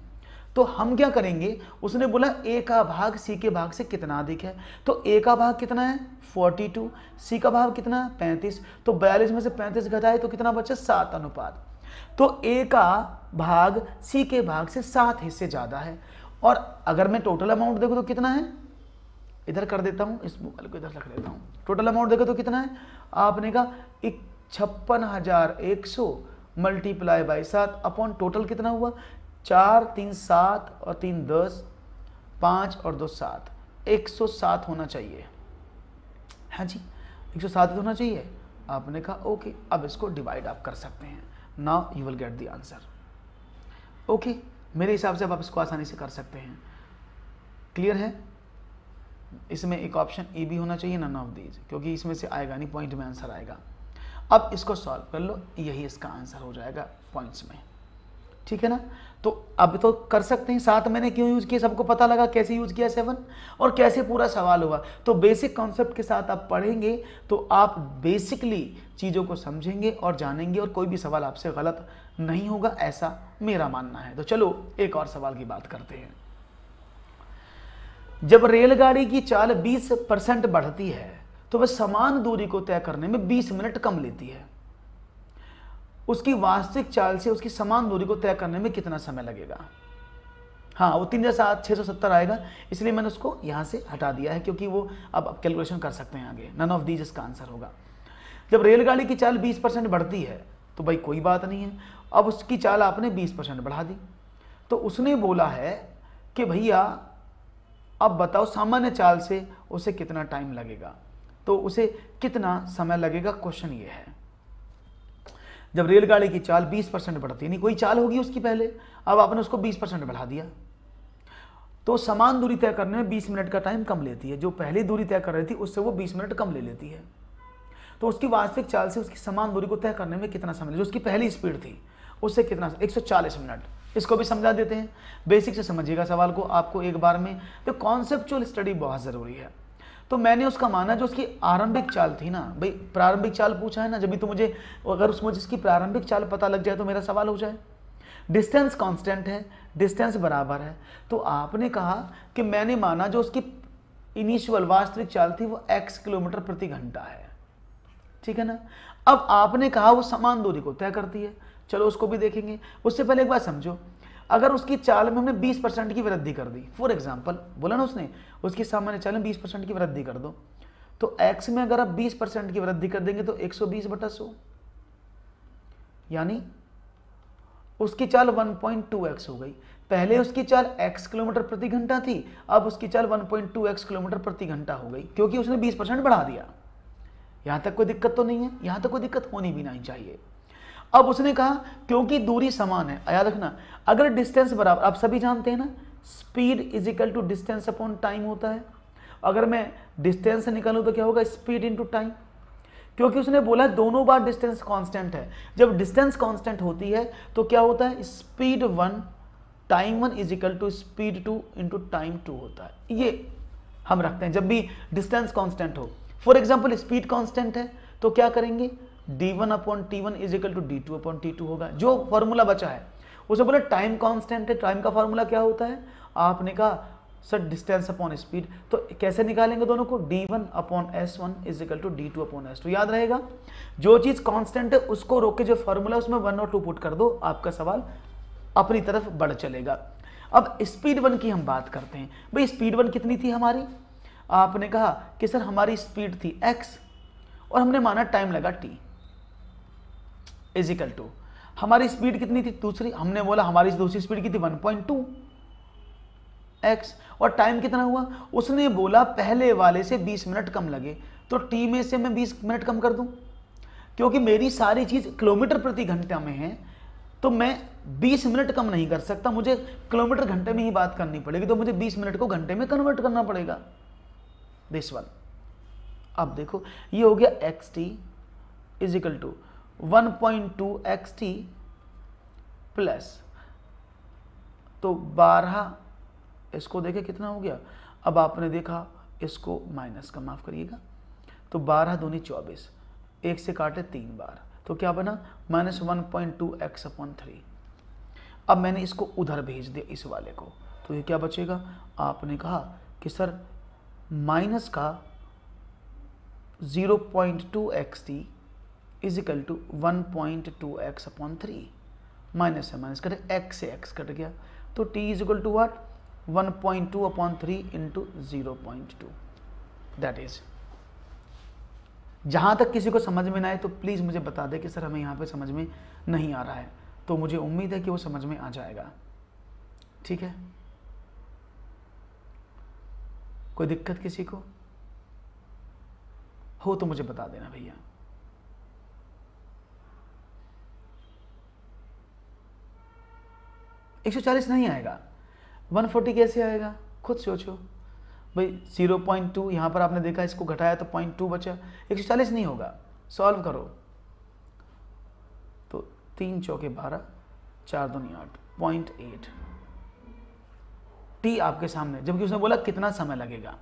तो हम क्या करेंगे? उसने बोला ए का भाग सी के भाग से कितना अधिक है, तो ए का भाग कितना है? 42, सी का भाग कितना है? 35। तो 42 में से 35 घटाए तो कितना बचा? 7 अनुपात। तो ए का भाग सी के भाग से 7 हिस्से ज्यादा है। और अगर मैं टोटल अमाउंट देखो तो कितना है? इधर कर देता हूं, इस मोबाइल को इधर रख देता हूं। टोटल अमाउंट देखो तो कितना है? आपने कहा 56,100 मल्टीप्लाई बाई 7 अपॉन टोटल कितना हुआ? 4 3 7 और 3 10, 5 और 2 7, 107 होना चाहिए। हाँ जी 107 होना चाहिए। आपने कहा ओके, अब इसको डिवाइड आप कर सकते हैं। Now you will get the answer. Okay, मेरे हिसाब से अब आप इसको आसानी से कर सकते हैं। क्लियर है? इसमें एक ऑप्शन ए भी होना चाहिए, नन ऑफ दीज, क्योंकि इसमें से आएगा नहीं, पॉइंट में आंसर आएगा। अब इसको सॉल्व कर लो, यही इसका आंसर हो जाएगा पॉइंट्स में। ठीक है ना? तो अब तो कर सकते हैं। 7 मैंने क्यों यूज़ किया, सबको पता लगा कैसे यूज़ किया 7 और कैसे पूरा सवाल हुआ। तो बेसिक कॉन्सेप्ट के साथ आप पढ़ेंगे तो आप बेसिकली चीज़ों को समझेंगे और जानेंगे और कोई भी सवाल आपसे गलत नहीं होगा, ऐसा मेरा मानना है। तो चलो एक और सवाल की बात करते हैं। जब रेलगाड़ी की चाल 20% बढ़ती है तो वह समान दूरी को तय करने में 20 मिनट कम लेती है। उसकी वास्तविक चाल से उसकी समान दूरी को तय करने में कितना समय लगेगा? हाँ, वो 3,670 आएगा, इसलिए मैंने उसको यहाँ से हटा दिया है, क्योंकि वो अब कैलकुलेशन कर सकते हैं आगे। नन ऑफ दीज इसका आंसर होगा। जब रेलगाड़ी की चाल 20% बढ़ती है तो भाई कोई बात नहीं है, अब उसकी चाल आपने 20% बढ़ा दी, तो उसने बोला है कि भैया अब बताओ सामान्य चाल से उसे कितना टाइम लगेगा, तो उसे कितना समय लगेगा, क्वेश्चन ये है। जब रेलगाड़ी की चाल 20% बढ़ती है, नहीं कोई चाल होगी उसकी पहले, अब आपने उसको 20% बढ़ा दिया, तो समान दूरी तय करने में 20 मिनट का टाइम कम लेती है। जो पहली दूरी तय कर रही थी उससे वो 20 मिनट कम ले लेती है। तो उसकी वास्तविक चाल से उसकी समान दूरी को तय करने में कितना समय, जो उसकी पहली स्पीड थी उससे कितना, 140 मिनट। इसको भी समझा देते हैं, बेसिक से समझिएगा सवाल को आपको एक बार में। तो कॉन्सेप्चुअल स्टडी बहुत ज़रूरी है। तो मैंने उसका माना जो उसकी आरंभिक चाल थी ना, भाई प्रारंभिक चाल पूछा है ना, जब भी तो मुझे अगर उसमें जिसकी प्रारंभिक चाल पता लग जाए तो मेरा सवाल हो जाए। डिस्टेंस कांस्टेंट है, डिस्टेंस बराबर है, तो आपने कहा कि मैंने माना जो उसकी इनिशियल वास्तविक चाल थी वो x किलोमीटर प्रति घंटा है। ठीक है ना? अब आपने कहा वो समान दूरी को तय करती है, चलो उसको भी देखेंगे। उससे पहले एक बात समझो, अगर उसकी चाल में हमने 20% की वृद्धि कर दी, फॉर एग्जांपल बोला ना उसने उसकी सामान्य चाल में 20% की वृद्धि कर दो, तो x में अगर आप 20% की वृद्धि कर देंगे तो 120/100, यानी उसकी चाल 1.2x हो गई। पहले उसकी चाल x किलोमीटर प्रति घंटा थी, अब उसकी चाल 1.2x किलोमीटर प्रति घंटा हो गई, क्योंकि उसने 20% बढ़ा दिया। यहां तक कोई दिक्कत तो नहीं है, यहां तक कोई दिक्कत होनी भी नहीं चाहिए। अब उसने कहा क्योंकि दूरी समान है, याद रखना अगर डिस्टेंस बराबर, आप सभी जानते हैं ना speed is equal to distance upon time होता है। अगर मैं डिस्टेंस निकालूं तो क्या होगा, स्पीड इनटू टाइम, क्योंकि उसने बोला दोनों बार डिस्टेंस कांस्टेंट है। जब डिस्टेंस कांस्टेंट होती है तो क्या होता है, speed 1 time 1 is equal to speed 2 into time 2 होता है। ये हम रखते हैं जब भी डिस्टेंस कांस्टेंट हो। फॉर एग्जाम्पल स्पीड कांस्टेंट है तो क्या करेंगे, d1 upon t1 is equal to d2 upon t2 होगा। जो फॉर्मूला बचा है उसे बोले टाइम कांस्टेंट है, टाइम का फॉर्मूला क्या होता है, आपने कहा सर डिस्टेंस अपॉन स्पीड, तो कैसे निकालेंगे दोनों को, d1 upon s1 is equal to d2 upon s2। याद रहेगा, जो चीज कांस्टेंट है उसको रोक के जो फॉर्मूला उसमें 1 और 2 पुट कर दो, आपका सवाल अपनी तरफ बढ़ चलेगा। अब स्पीड 1 की हम बात करते हैं। भाई स्पीड 1 कितनी थी हमारी, आपने कहा कि सर हमारी स्पीड थी x और हमने माना टाइम लगा t इज इक्वल टू, हमारी स्पीड कितनी थी दूसरी, हमने बोला हमारी दूसरी स्पीड की थी 1.2x और टाइम कितना हुआ, उसने बोला पहले वाले से 20 मिनट कम लगे, तो t में से मैं 20 मिनट कम कर दूं, क्योंकि मेरी सारी चीज किलोमीटर प्रति घंटा में है तो मैं 20 मिनट कम नहीं कर सकता, मुझे किलोमीटर घंटे में ही बात करनी पड़ेगी, तो मुझे 20 मिनट को घंटे में कन्वर्ट करना पड़ेगा। दिस वन, अब देखो ये हो गया xt is equal to 1.2xt plus, तो 12, इसको देखे कितना हो गया, अब आपने देखा इसको माइनस का, माफ करिएगा, तो 12 दूनी 24, एक से काटे 3 बार, तो क्या बना माइनस 1.2x अपॉन 3। अब मैंने इसको उधर भेज दिया इस वाले को, तो ये क्या बचेगा, आपने कहा कि सर माइनस का 0.2xt is equal to 1.2x upon 3, minus से माइनस कटे, x से x कट गया, तो t is equal to what, 1.2 upon 3 into 0.2। That is, जहाँ तक किसी को समझ में ना आए तो प्लीज़ मुझे बता दे कि सर हमें यहाँ पे समझ में नहीं आ रहा है, तो मुझे उम्मीद है कि वो समझ में आ जाएगा। ठीक है, कोई दिक्कत किसी को हो तो मुझे बता देना भैया। 140 नहीं आएगा, 140 कैसे आएगा, खुद सोचो भाई। 0.2 यहाँ पर आपने देखा, इसको घटाया तो 0.2 बचा, 140 नहीं होगा। सॉल्व करो तो 3 चौके 12, 4 दूनी 8, 0.8 टी आपके सामने, जबकि उसने बोला कितना समय लगेगा।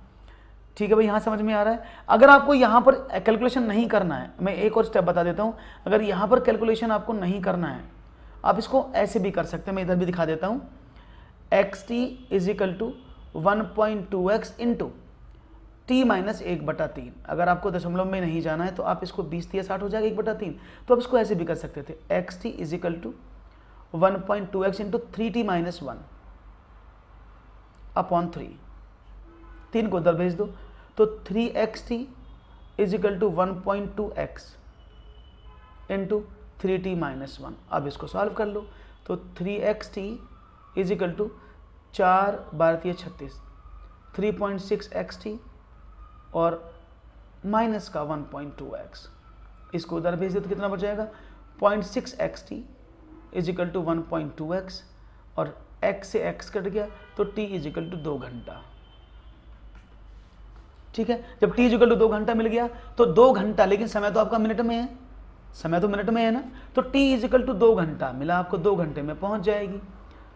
ठीक है भाई, यहाँ समझ में आ रहा है। अगर आपको यहाँ पर कैलकुलेशन नहीं करना है, मैं एक और स्टेप बता देता हूँ। अगर यहाँ पर कैलकुलेशन आपको नहीं करना है, आप इसको ऐसे भी कर सकते हैं, मैं इधर भी दिखा देता हूँ। X t is equal to 1.2x into t minus 1/3। अगर आपको दशमलव में नहीं जाना है तो आप इसको 20 या 60 हो जाएगा 1/3, तो आप इसको ऐसे भी कर सकते थे। X t is equal to 1.2x into 3t minus 1 upon 3, 3 को उधर भेज दो तो 3xt is equal to 1.2x into 3t minus 1। अब इसको सॉल्व कर लो तो 3xt is equal to 4 12 36, 3.6xt और माइनस का 1.2x, इसको उधर भेज दे तो कितना बच जाएगा, 0.6xt is equal to 1.2x और x से x कट गया तो t इज इक्वल टू 2 घंटा। ठीक है, जब t इज इक्वल टू 2 घंटा मिल गया तो 2 घंटा, लेकिन समय तो आपका मिनट में है, समय तो मिनट में है ना, तो t इज इक्वल टू 2 घंटा मिला आपको, 2 घंटे में पहुंच जाएगी।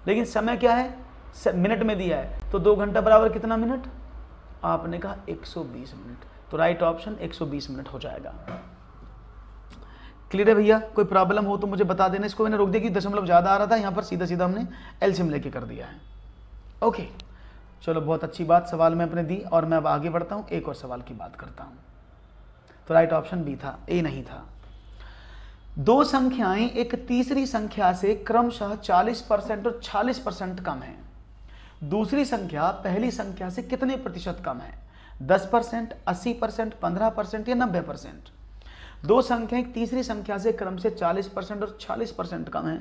लेकिन समय क्या है, मिनट में दिया है, तो 2 घंटा बराबर कितना मिनट, आपने कहा 120 मिनट, तो राइट ऑप्शन 120 मिनट हो जाएगा। क्लियर है भैया, कोई प्रॉब्लम हो तो मुझे बता देना। इसको मैंने रोक दिया कि दशमलव ज़्यादा आ रहा था, यहाँ पर सीधा सीधा हमने एलसीएम लेके कर दिया है। ओके, चलो बहुत अच्छी बात सवाल में अपने दी, और मैं अब आगे बढ़ता हूँ, एक और सवाल की बात करता हूँ। तो राइट ऑप्शन बी था, ए नहीं था। दो संख्याएं एक तीसरी संख्या से क्रमशः 40% और 46% कम है। दूसरी संख्या पहली संख्या से कितने प्रतिशत कम है, 10%, 80%, 15% या 90%। दो संख्याएं एक तीसरी संख्या से क्रम से 40% और 46% कम है।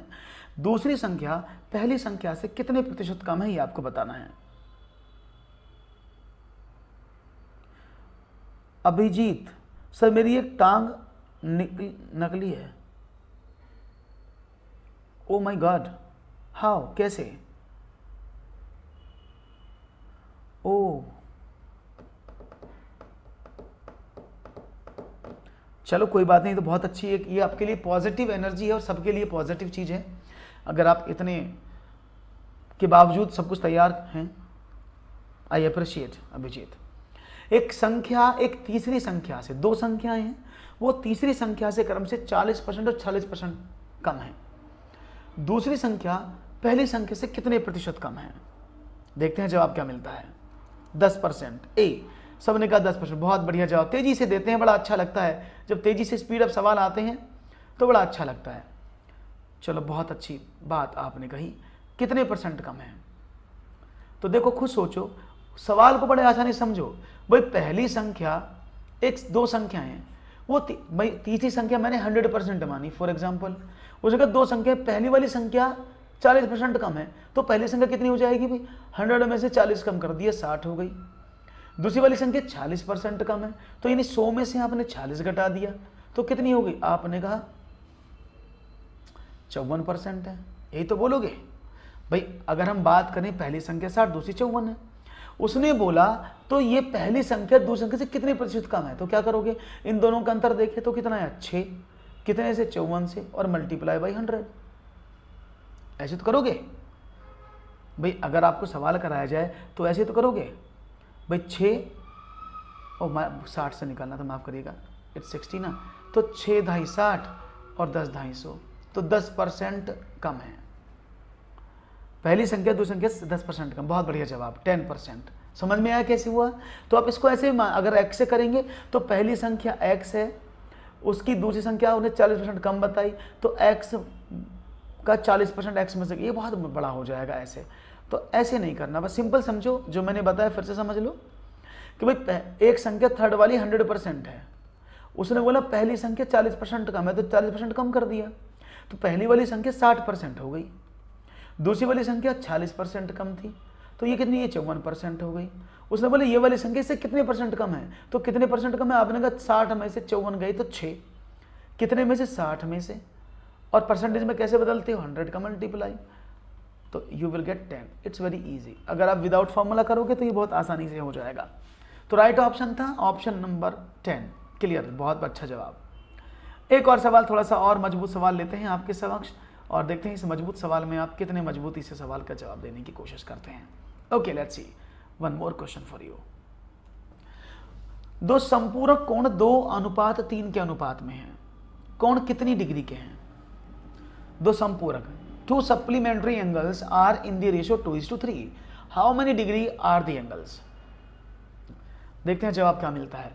दूसरी संख्या पहली संख्या से कितने प्रतिशत कम है, ये आपको बताना है। अभिजीत सर, मेरी एक टांग नकली है। ओ माय गॉड, हाउ, कैसे? ओ चलो कोई बात नहीं, तो बहुत अच्छी है, ये आपके लिए पॉजिटिव एनर्जी है और सबके लिए पॉजिटिव चीज़ है। अगर आप इतने के बावजूद सब कुछ तैयार हैं, आई अप्रिशिएट अभिजीत। एक संख्या एक तीसरी संख्या से, दो संख्याएं हैं, वो तीसरी संख्या से क्रम से 40% और 46% कम है। दूसरी संख्या पहली संख्या से कितने प्रतिशत कम है? देखते हैं जवाब क्या मिलता है। 10%। ए, सबने कहा 10%, बहुत बढ़िया जवाब। तेजी से देते हैं, बड़ा अच्छा लगता है जब तेजी से स्पीड अप सवाल आते हैं तो बड़ा अच्छा लगता है। चलो बहुत अच्छी बात आपने कही, कितने परसेंट कम है? तो देखो खुद सोचो, सवाल को बड़े आसानी से समझो। भाई पहली संख्या, एक दो संख्या हैं, वो भाई तीसरी संख्या मैंने 100% मानी फॉर एग्जाम्पल। उस जगह दो संख्या, पहली वाली संख्या 40% कम है, तो पहली संख्या कितनी हो जाएगी भाई? 100 में से 40 कम कर दिया, 60 हो गई। दूसरी वाली संख्या 40% कम है, तो यानी 100 में से आपने 40 घटा दिया, तो कितनी हो गई? आपने कहा 54% है। यही तो बोलोगे भाई। अगर हम बात करें पहली संख्या 60, दूसरी 54 है, उसने बोला तो ये पहली संख्या दूसरी संख्या से कितने प्रतिशत कम है, तो क्या करोगे? इन दोनों का अंतर देखें तो कितना है? 6। कितने से? 54 से, और मल्टीप्लाई बाई 100। ऐसे तो करोगे भाई। अगर आपको सवाल कराया जाए तो ऐसे तो करोगे भाई। 6 और 60 से निकालना, तो माफ़ करिएगा, इट्स 60 ना, तो 6 ढाई 60 और 10 250, तो 10% कम है। पहली संख्या दूसरी संख्या से 10% कम। बहुत बढ़िया जवाब, 10%। समझ में आया कैसे हुआ? तो आप इसको ऐसे, अगर x से करेंगे तो पहली संख्या x है, उसकी दूसरी संख्या उन्हें 40% कम बताई, तो x का 40% x में से, ये बहुत बड़ा हो जाएगा ऐसे। तो ऐसे नहीं करना, बस सिंपल समझो जो मैंने बताया, फिर से समझ लो कि भाई एक संख्या थर्ड वाली 100% है, उसने बोला पहली संख्या 40% कम है, तो 40% कम कर दिया, तो पहली वाली संख्या 60% हो गई। दूसरी वाली संख्या 40% कम थी, तो ये कितनी? ये 54% हो गई। उसने बोला ये वाली संख्या से कितने परसेंट कम है, तो कितने परसेंट कम है? आपने कहा 60 में से 54 गई तो 6। कितने में से? 60 में से। और परसेंटेज में कैसे बदलते हो? 100 का मल्टीप्लाई। तो you will gate 10. It's very easy. अगर आप विदाउट फॉर्मूला करोगे तो ये बहुत आसानी से हो जाएगा. तो राइट ऑप्शन था ऑप्शन नंबर 10. क्लियर, बहुत अच्छा जवाब. एक और सवाल, थोड़ा सा और मजबूत सवाल लेते हैं आपके समक्ष और देखते हैं इस मजबूत सवाल में आप कितने मजबूती से सवाल का जवाब देने की कोशिश करते हैं. Okay, let's see. One more question for you. दो संपूरक कोण 2:3 के अनुपात में हैं. कोण कितनी डिग्री के हैं? दो संपूरक, two supplementary angles are in the ratio 2:3. How many degree are the angles? देखते हैं जवाब क्या मिलता है.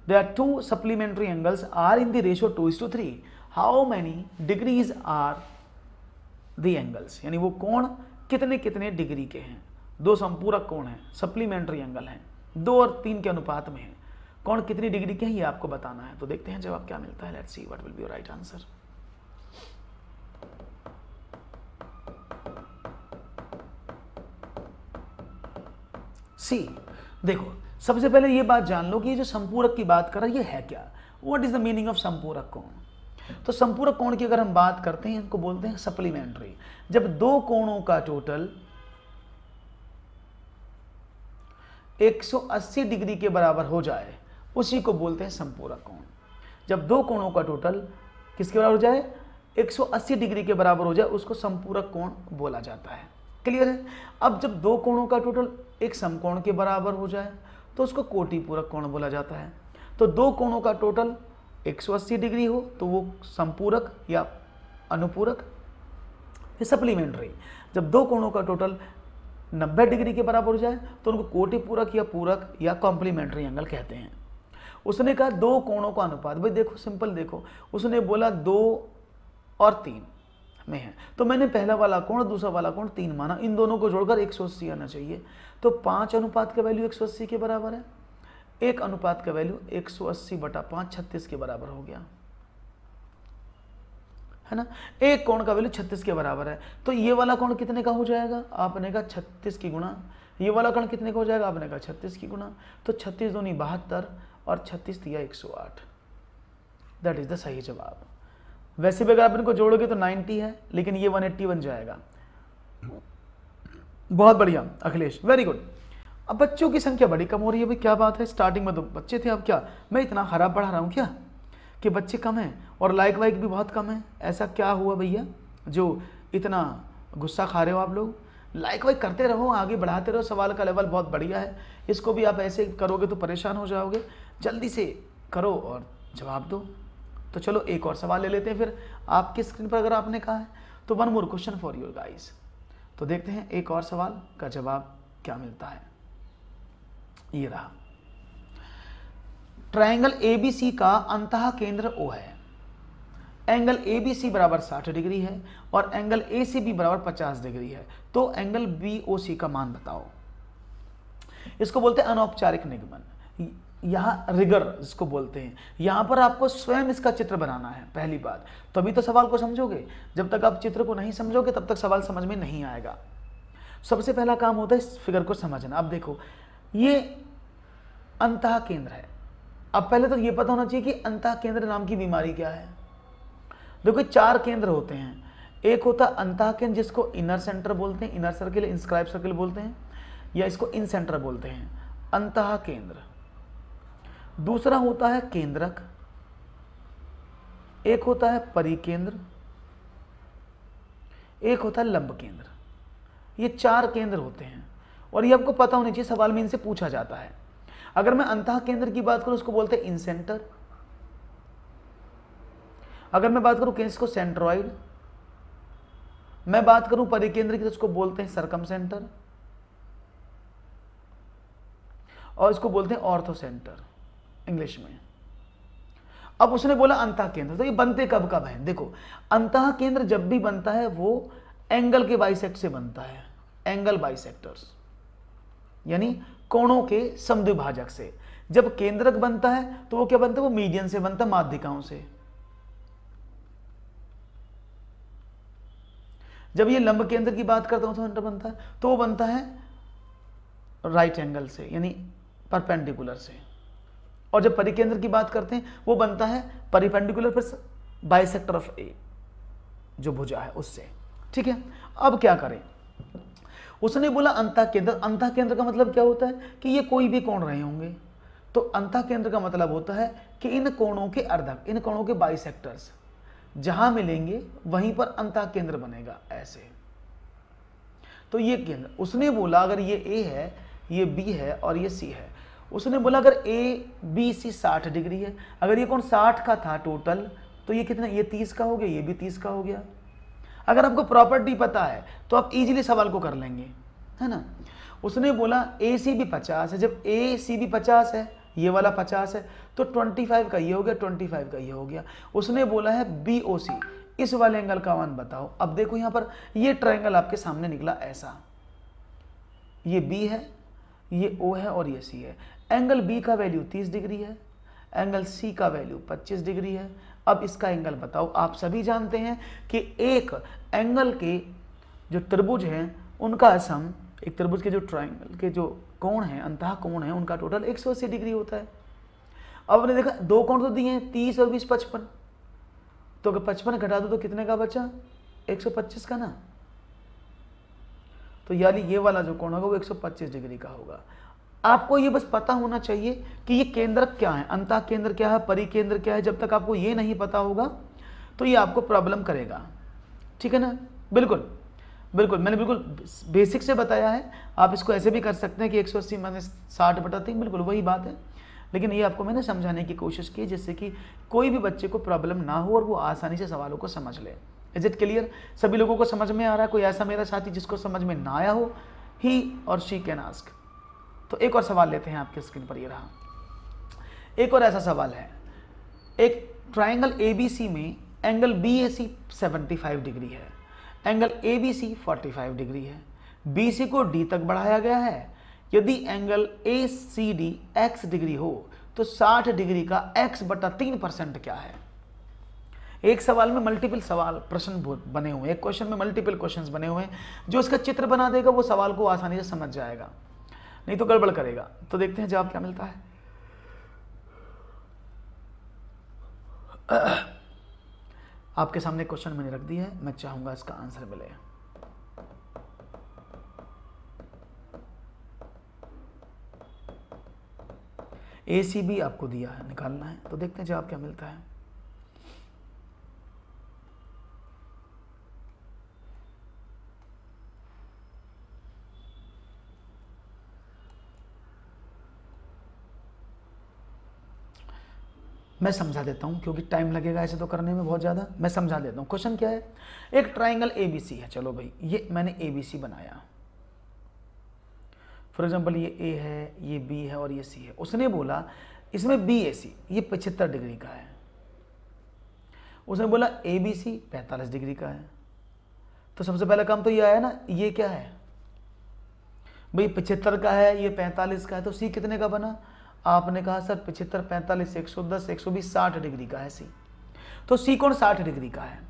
There are two supplementary angles are in the ratio 2:3. How many degrees are the angles? यानी वो कोण कितने कितने डिग्री के हैं. दो संपूरक कोण हैं, सप्लीमेंट्री एंगल हैं, 2 और 3 के अनुपात में हैं. कोण कितनी डिग्री के हैं ये आपको बताना है. तो देखते हैं जवाब क्या मिलता है. Let's see what will be your right answer. See, देखो सबसे पहले ये बात जान लो कि ये जो संपूरक की बात कर रहा है ये है क्या. What is the meaning of संपूरक कोण. तो संपूरक कोण की अगर हम बात करते हैं इनको बोलते हैं सप्लीमेंट्री. जब दो कोणों का टोटल 180 डिग्री के बराबर हो जाए उसी को बोलते हैं संपूरक कोण. जब दो कोणों का टोटल किसके बराबर हो जाए, 180 डिग्री के बराबर हो जाए उसको संपूरक कोण बोला जाता है. क्लियर है. अब जब दो कोणों का टोटल एक समकोण के बराबर हो जाए तो उसको कोटिपूरक कोण बोला जाता है. तो दो कोणों का टोटल 180 डिग्री हो तो वो संपूरक या अनुपूरक या सप्लीमेंट्री. जब दो कोणों का टोटल 90 डिग्री के बराबर हो जाए तो उनको कोटिपूरक या पूरक या कॉम्प्लीमेंट्री एंगल कहते हैं. उसने कहा दो कोणों का अनुपात. भाई देखो सिंपल देखो, उसने बोला 2 और 3 में है तो मैंने पहला वाला कोण दूसरा वाला कोण 3 माना. इन दोनों को जोड़कर 180 आना चाहिए. तो 5 अनुपात का वैल्यू 180 के बराबर है. 1 अनुपात का वैल्यू 180/5 36 के बराबर हो गया है ना. एक कोण का वैल्यू 36 के बराबर है. तो ये वाला कोण कितने का हो जाएगा, आपने कहा 36 की गुणा. ये वाला कोण कितने का हो जाएगा, आपने कहा 36 की गुणा. तो 36 दूनी 72 और 36 दिया 108. दैट इज द सही जवाब. वैसे भी अगर आप इनको जोड़ोगे तो 90 है लेकिन ये 180 बन जाएगा. बहुत बढ़िया अखिलेश, वेरी गुड. अब बच्चों की संख्या बड़ी कम हो रही है. भाई क्या बात है, स्टार्टिंग में तो बच्चे थे, अब क्या मैं इतना खराब पढ़ा रहा हूँ क्या कि बच्चे कम हैं और लाइक वाइक भी बहुत कम है. ऐसा क्या हुआ भैया जो इतना गुस्सा खा रहे हो आप लोग. लाइक वाइक करते रहो, आगे बढ़ाते रहो. सवाल का लेवल बहुत बढ़िया है. इसको भी आप ऐसे करोगे तो परेशान हो जाओगे. जल्दी से करो और जवाब दो. तो चलो एक और सवाल ले लेते हैं फिर आपकी स्क्रीन पर अगर आपने कहा है तो. One more question for you guys. तो देखते हैं एक और सवाल का जवाब क्या मिलता है. ये रहा. ट्रायंगल ABC का अंतः केंद्र O है. एंगल ABC बराबर 60 डिग्री है और एंगल ACB बराबर 50 डिग्री है. तो एंगल BOC का मान बताओ. इसको बोलते हैं अनौपचारिक निगमन. यहाँ रिगर इसको बोलते हैं. यहाँ पर आपको स्वयं इसका चित्र बनाना है पहली बात, तभी तो सवाल को समझोगे. जब तक आप चित्र को नहीं समझोगे तब तक सवाल समझ में नहीं आएगा. सबसे पहला काम होता है इस फिगर को समझना. अब देखो ये अंतः केंद्र है. अब पहले तो ये पता होना चाहिए कि अंतः केंद्र नाम की बीमारी क्या है. देखो 4 केंद्र होते हैं. एक होता है अंतः केंद्र जिसको इनर सेंटर बोलते हैं, इनर सर्किल, इंस्क्राइब सर्किल बोलते हैं, या इसको इन सेंटर बोलते हैं, अंतः केंद्र. दूसरा होता है केंद्रक, एक होता है परिकेंद्र, एक होता है लंब केंद्र. ये 4 केंद्र होते हैं और ये आपको पता होना चाहिए, सवाल में इनसे पूछा जाता है. अगर मैं अंतः केंद्र की बात करूं उसको बोलते हैं इन सेंटर. अगर मैं बात करूं केंद्र को सेंट्रॉइड. मैं बात करूं परिकेंद्र की तो उसको बोलते हैं सरकम सेंटर और इसको बोलते हैं ऑर्थो सेंटर इंग्लिश में. अब उसने बोला अंतः केंद्र, तो ये बनते कब कब हैं. देखो अंतः केंद्र जब भी बनता है वो एंगल के बाइसेक्ट से बनता है. एंगल बाइसेक्टर्स यानी कोणों के समद्विभाजक से. जब केंद्रक बनता है तो वो क्या बनता है, वो मीडियन से बनता है, माध्यिकाओं से. जब ये लंब केंद्र की बात करता हूं तो बनता है तो वो बनता है राइट एंगल से यानी परपेंडिकुलर से. और जब परिकेंद्र की बात करते हैं वो बनता है परिपेंडिकुलर पर बाइसेक्टर ऑफ ए जो भुजा है उससे. ठीक है. अब क्या करें, उसने बोला अंतः केंद्र। अंतः केंद्र का मतलब क्या होता है कि ये कोई भी कोण रहे होंगे, तो अंतः केंद्र का मतलब होता है कि इन कोणों के अर्धक, इन कोणों के बाइसेक्टर्स जहां मिलेंगे वहीं पर अंतः केंद्र बनेगा ऐसे। तो ये केंद्र, उसने बोला अगर ये ए है, ये बी है और ये सी है, उसने बोला अगर ए बी सी 60 डिग्री है, अगर ये कोण 60 का था टोटल, तो ये कितना, ये 30 का हो गया, ये भी 30 का हो गया। अगर आपको प्रॉपर्टी पता है तो आप इजीली सवाल को कर लेंगे, है ना। उसने बोला ए सी भी 50 है, जब ए सी भी 50 है, ये वाला 50 है, तो 25 का ये हो गया, 25 का ये हो गया। उसने बोला है बी ओ सी, इस वाले एंगल का मान बताओ। अब देखो यहां पर ये ट्रायंगल आपके सामने निकला ऐसा, ये बी है, ये ओ है और ये सी है। एंगल बी का वैल्यू 30 डिग्री है, एंगल सी का वैल्यू 25 डिग्री है। अब इसका एंगल बताओ। आप सभी जानते हैं कि एक एंगल के जो त्रिभुज हैं उनका सम, एक त्रिभुज के जो ट्रायंगल के जो कोण हैं, अंतः कोण है, उनका टोटल 180 डिग्री होता है। अब आपने देखा दो कोण तो दिए हैं 30 और 20 55, तो अगर 55 घटा दो तो कितने का बचा, 125 का ना। तो यानी ये वाला जो कोण होगा वो 125 डिग्री का होगा। आपको ये बस पता होना चाहिए कि ये केंद्र क्या है, अंतः केंद्र क्या है, परिकेंद्र क्या है। जब तक आपको ये नहीं पता होगा तो ये आपको प्रॉब्लम करेगा, ठीक है ना। बिल्कुल बिल्कुल, मैंने बिल्कुल बेसिक से बताया है। आप इसको ऐसे भी कर सकते हैं कि 180 माइनस 60/3, बिल्कुल वही बात है। लेकिन ये आपको मैंने समझाने की कोशिश की जिससे कि कोई भी बच्चे को प्रॉब्लम ना हो और वो आसानी से सवालों को समझ ले। Is it clear? सभी लोगों को समझ में आ रहा है? कोई ऐसा मेरा साथी जिसको समझ में ना आया हो, ही और शी कैन आस्क। तो एक और सवाल लेते हैं, आपके स्क्रीन पर ये रहा। एक और ऐसा सवाल है, एक ट्रायंगल ABC में एंगल BAC 75 डिग्री है, एंगल ABC 45 डिग्री है, BC को D तक बढ़ाया गया है। यदि एंगल ACD X डिग्री हो तो 60 डिग्री का X/3% क्या है? एक सवाल में मल्टीपल सवाल प्रश्न बने हुए हैं, एक क्वेश्चन में मल्टीपल क्वेश्चंस बने हुए हैं। जो इसका चित्र बना देगा वो सवाल को आसानी से समझ जाएगा, नहीं तो गड़बड़ करेगा। तो देखते हैं जवाब क्या मिलता है। आपके सामने क्वेश्चन मैंने रख दिया है, मैं चाहूंगा इसका आंसर मिले। ACB आपको दिया है, निकालना है। तो देखते हैं जवाब क्या मिलता है। मैं समझा देता हूँ क्योंकि टाइम लगेगा ऐसे तो करने में बहुत ज़्यादा। मैं समझा देता हूँ। क्वेश्चन क्या है, एक ट्राइंगल ABC है। चलो भाई, ये मैंने ABC बनाया। फॉर एग्जांपल ये A है, ये B है और ये C है। उसने बोला इसमें BAC ये 75 डिग्री का है। उसने बोला ABC 45 डिग्री का है। तो सबसे पहला काम तो ये आया ना, ये क्या है भाई, 75 का है, ये 45 का है, तो C कितने का बना? आपने कहा सर 75, 45, 110, 120, 60 डिग्री का है C। तो C कोण 60 डिग्री का है,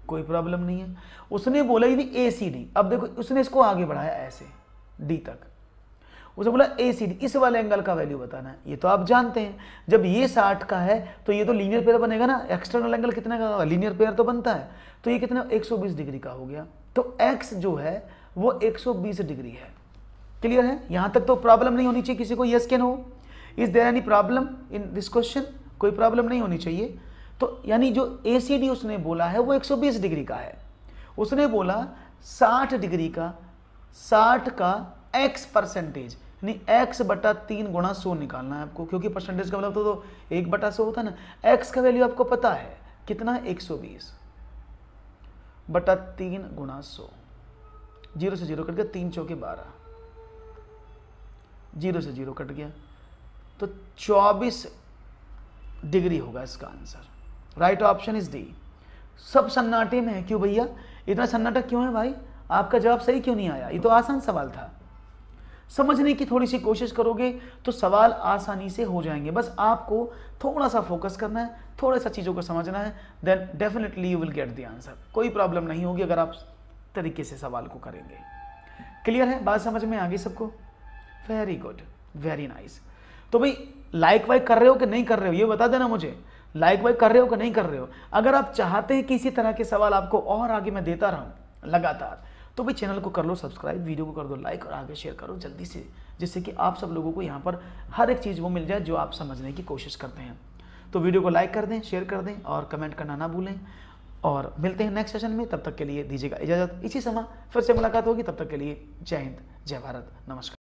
कोई प्रॉब्लम नहीं है। उसने बोला यदि ACD, अब देखो उसने इसको आगे बढ़ाया ऐसे D तक। उसने बोला ACD इस वाले एंगल का वैल्यू बताना है। ये तो आप जानते हैं, जब ये 60 का है तो ये तो लीनियर पेयर बनेगा ना। एक्सटर्नल एंगल कितने का होगा? लीनियर पेयर तो बनता है। तो ये कितना, 120 डिग्री का हो गया। तो X जो है वो 120 डिग्री है। क्लियर है? यहां तक तो प्रॉब्लम नहीं होनी चाहिए किसी को। यस कैन हो? Is there any problem in this question? कोई प्रॉब्लम नहीं होनी चाहिए। तो यानी जो ACD उसने बोला है वो 120 डिग्री का है। उसने बोला 60 डिग्री का, 60 का X% यानी X/3 गुणा 100 निकालना है आपको, क्योंकि परसेंटेज का मतलब तो 1/100 होता है ना। X का वैल्यू आपको पता है कितना है, 120/3 गुणा 100। 0 से 0 कट गया, 3 चौके 12, 0 से 0 कट गया, तो 24 डिग्री होगा इसका answer. Right option is D. सब सन्नाटे में है। क्यों भैया इतना सन्नाटा क्यों है भाई? आपका जवाब सही क्यों नहीं आया? ये तो आसान सवाल था। समझने की थोड़ी सी कोशिश करोगे तो सवाल आसानी से हो जाएंगे। बस आपको थोड़ा सा फोकस करना है, थोड़ा सा चीज़ों को समझना है, then definitely you will get the answer. कोई प्रॉब्लम नहीं होगी अगर आप तरीके से सवाल को करेंगे। क्लियर है? बात समझ में आ गई सबको? Very good, very nice. तो भाई लाइक वाइक कर रहे हो कि नहीं कर रहे हो ये बता देना मुझे। लाइक वाइक कर रहे हो कि नहीं कर रहे हो? अगर आप चाहते हैं कि इसी तरह के सवाल आपको और आगे मैं देता रहूं लगातार, तो भाई चैनल को कर लो सब्सक्राइब, वीडियो को कर दो लाइक और आगे शेयर करो जल्दी से, जिससे कि आप सब लोगों को यहाँ पर हर एक चीज़ वो मिल जाए जो आप समझने की कोशिश करते हैं। तो वीडियो को लाइक कर दें, शेयर कर दें और कमेंट करना ना भूलें। और मिलते हैं नेक्स्ट सेशन में, तब तक के लिए दीजिएगा इजाज़त। इसी समय फिर से मुलाकात होगी, तब तक के लिए जय हिंद, जय भारत, नमस्कार।